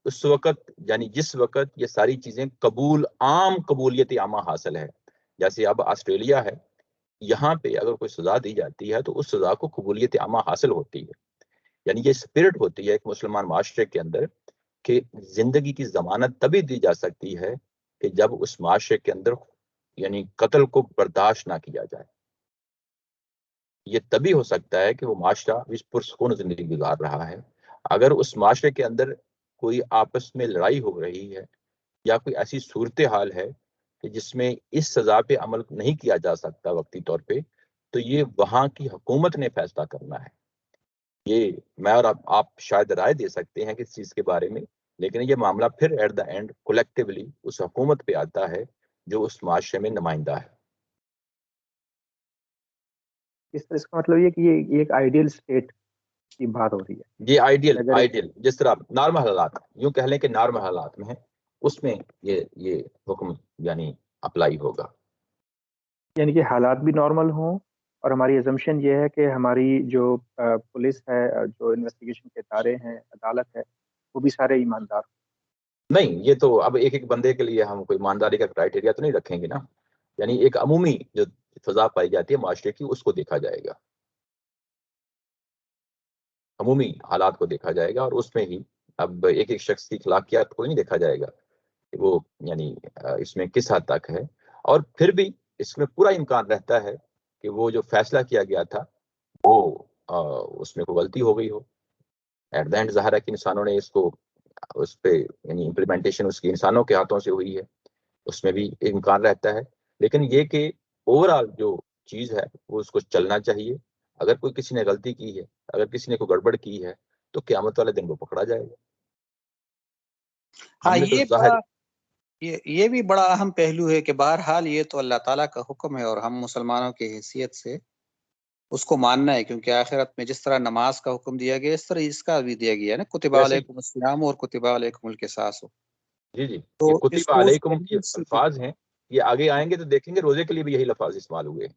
اس وقت، یعنی جس وقت یہ ساری چیزیں عام قبولیت عامہ حاصل ہے. جیسے اب آسٹریلیا ہے، یہاں پہ اگر کوئی سزا دی جاتی ہے تو اس سزا کو قبولیت عامہ حاصل ہوتی ہے. یعنی یہ اسپرٹ ہوتی ہے ایک مسلمان معاشرے کے اندر کہ زندگی کی ضمانت تبھی دی جا سکتی ہے کہ جب اس معاشرے کے اندر یعنی قتل کو برداشت نہ کیا جائے. یہ تبھی ہو سکتا ہے کہ وہ معاشرہ پرسکون زندگی گزار رہا ہے. اگر اس معاشرے کے اندر کوئی آپس میں لڑائی ہو رہی ہے یا کوئی ایسی صورتحال ہے کہ جس میں اس سزا پہ عمل نہیں کیا جا سکتا وقتی طور پہ، تو یہ وہاں کی حکومت نے فیصلہ کرنا ہے. یہ میں اور آپ شاید رائے دے سکتے ہیں کس چیز کے بارے میں، لیکن یہ معاملہ پھر ایٹ دا اینڈ کولیکٹیولی اس حکومت پہ آتا ہے جو اس معاشرے میں نمائندہ ہے. اس کا مطلب یہ کہ یہ ایک آئیڈیل اسٹیٹ کی بات ہو رہی ہے. یہ آئیڈیل جس طرح نارمل حالات یوں کہہ لیں کہ نارمل حالات میں ہے، اس میں یہ حکم یعنی اپلائی ہوگا. یعنی کہ حالات بھی نارمل ہوں اور ہماری ازمپشن یہ ہے کہ ہماری جو پولیس ہے، جو انویسٹیگیشن کے ادارے ہیں، عدالت ہے، وہ بھی سارے ایماندار۔ نہیں، یہ تو اب ایک ایک بندے کے لیے ہم کوئی ایمانداری کا کرائٹیریا تو نہیں رکھیں گے نا، یعنی ایک عمومی جو فضا پائی جاتی ہے معاشرے کی اس کو دیکھا جائے گا، عمومی حالات کو دیکھا جائے گا، اور اس میں ہی اب ایک ایک شخص کی اخلاقیات کو نہیں دیکھا جائے گا کہ وہ یعنی اس میں کس حد تک ہے، اور پھر بھی اس میں پورا امکان رہتا ہے کہ وہ جو فیصلہ کیا گیا تھا وہ اس میں کوئی غلطی ہو گئی ہو۔ ایٹ دا اینڈ ظاہر ہے کہ انسانوں نے اس پہ یعنی امپلیمنٹیشن اس کی انسانوں کے ہاتھوں سے ہوئی ہے، اس میں بھی امکان رہتا ہے، لیکن یہ کہ اوور آل جو چیز ہے وہ اس کو چلنا چاہیے۔ اگر کوئی کسی نے غلطی کی ہے، اگر کسی نے کوئی گڑبڑ کی ہے، تو قیامت والے دن وہ پکڑا جائے گا۔ ہاں، ہم نے تو ظاہر یہ بھی بڑا اہم پہلو ہے کہ بہرحال یہ تو اللہ تعالیٰ کا حکم ہے، اور ہم مسلمانوں کی حیثیت سے اس کو ماننا ہے، کیونکہ آخرت میں جس طرح نماز کا حکم دیا گیا اس طرح اس کا بھی دیا گیا ہے نا، کتب ویسے علیکم السلام اور کتب علیکم القصاص ہو، جی تو یہ اس کتب کو اس علیکم یہ پہلو سے بھی، الفاظ ہیں، یہ آگے آئیں گے تو دیکھیں گے روزے کے لیے بھی یہی لفاظ استعمال ہوئے۔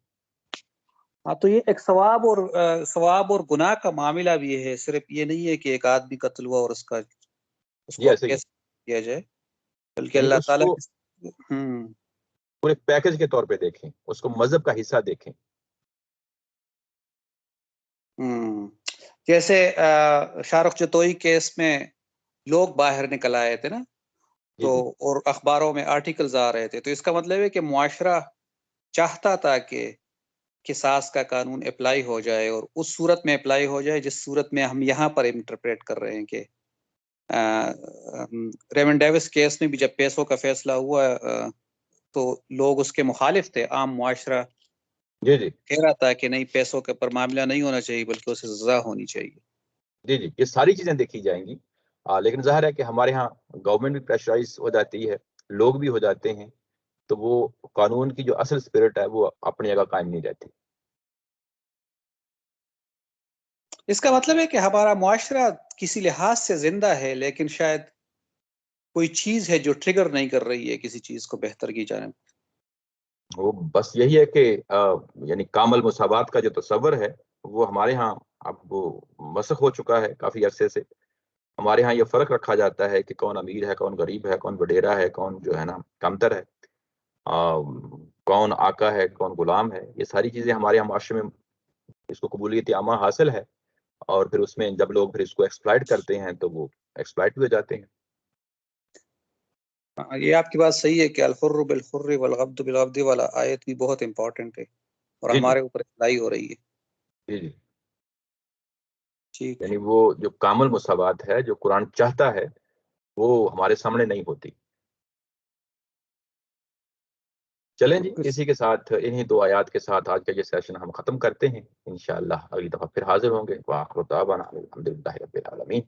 ہاں، تو یہ ایک ثواب اور گناہ کا معاملہ بھی ہے، صرف یہ نہیں ہے کہ ایک آدمی قتل ہوا اور اس جی کو اب ایسے ہی، کیسے کیا جائے، بلکہ یعنی اللہ اس تعالیٰ کو ہوں پورے پیکج کے طور پہ دیکھیں، اس کو مذہب کا حصہ دیکھیں۔ جیسے شاہ رخ جتوئی کیس میں لوگ باہر نکل آئے تھے نا، تو جی اور اخباروں میں آرٹیکلز آ رہے تھے، تو اس کا مطلب ہے کہ معاشرہ چاہتا تھا کہ قصاص کا قانون اپلائی ہو جائے، اور اس صورت میں اپلائی ہو جائے جس صورت میں ہم یہاں پر انٹرپریٹ کر رہے ہیں کہ ریمن ڈیوس کیس میں بھی جب پیسوں کا فیصلہ ہوا تو لوگ اس کے مخالف تھے، عام معاشرہ جی کہہ رہا تھا کہ نہیں، پیسوں کے پر معاملہ نہیں ہونا چاہیے بلکہ اسے سزا ہونی چاہیے۔ جی یہ ساری چیزیں دیکھی جائیں گی، لیکن ظاہر ہے کہ ہمارے ہاں گورنمنٹ بھی پریشرائز ہو جاتی ہے، لوگ بھی ہو جاتے ہیں، تو وہ قانون کی جو اصل اسپرٹ ہے وہ اپنی جگہ قائم نہیں رہتی۔ اس کا مطلب ہے کہ ہمارا معاشرہ کسی لحاظ سے زندہ ہے، لیکن شاید کوئی چیز ہے جو ٹریگر نہیں کر رہی ہے کسی چیز کو بہتر کی جانب۔ وہ بس یہی ہے کہ یعنی کامل مساوات کا جو تصور ہے وہ ہمارے ہاں اب وہ مسخ ہو چکا ہے کافی عرصے سے۔ ہمارے ہاں یہ فرق رکھا جاتا ہے کہ کون امیر ہے، کون غریب ہے، کون وڈیرا ہے، کون جو ہے نا کمتر ہے، کون آقا ہے، کون غلام ہے۔ یہ ساری چیزیں ہمارے یہاں معاشرے میں اس کو قبولیت عامہ حاصل ہے، اور پھر اس میں جب لوگ پھر اس کو ایکسپلائٹ کرتے ہیں تو وہ ایکسپلائٹ ہوئے جاتے ہیں۔ یہ آپ کی بات صحیح ہے کہ الحر بالحر والعبد بالعبد والا آیت بھی بہت امپورٹنٹ ہے، اور جی ہمارے اوپر اپلائی ہو رہی ہے۔ جی ٹھیک، یعنی وہ جو کامل مساوات ہے جو قرآن چاہتا ہے وہ ہمارے سامنے نہیں ہوتی۔ چلیں جی، اسی کے ساتھ انہی دو آیات کے ساتھ آج کا یہ سیشن ہم ختم کرتے ہیں، انشاءاللہ اگلی دفعہ پھر حاضر ہوں گے۔ وآخر دعوانا الحمدللہ رب العالمین۔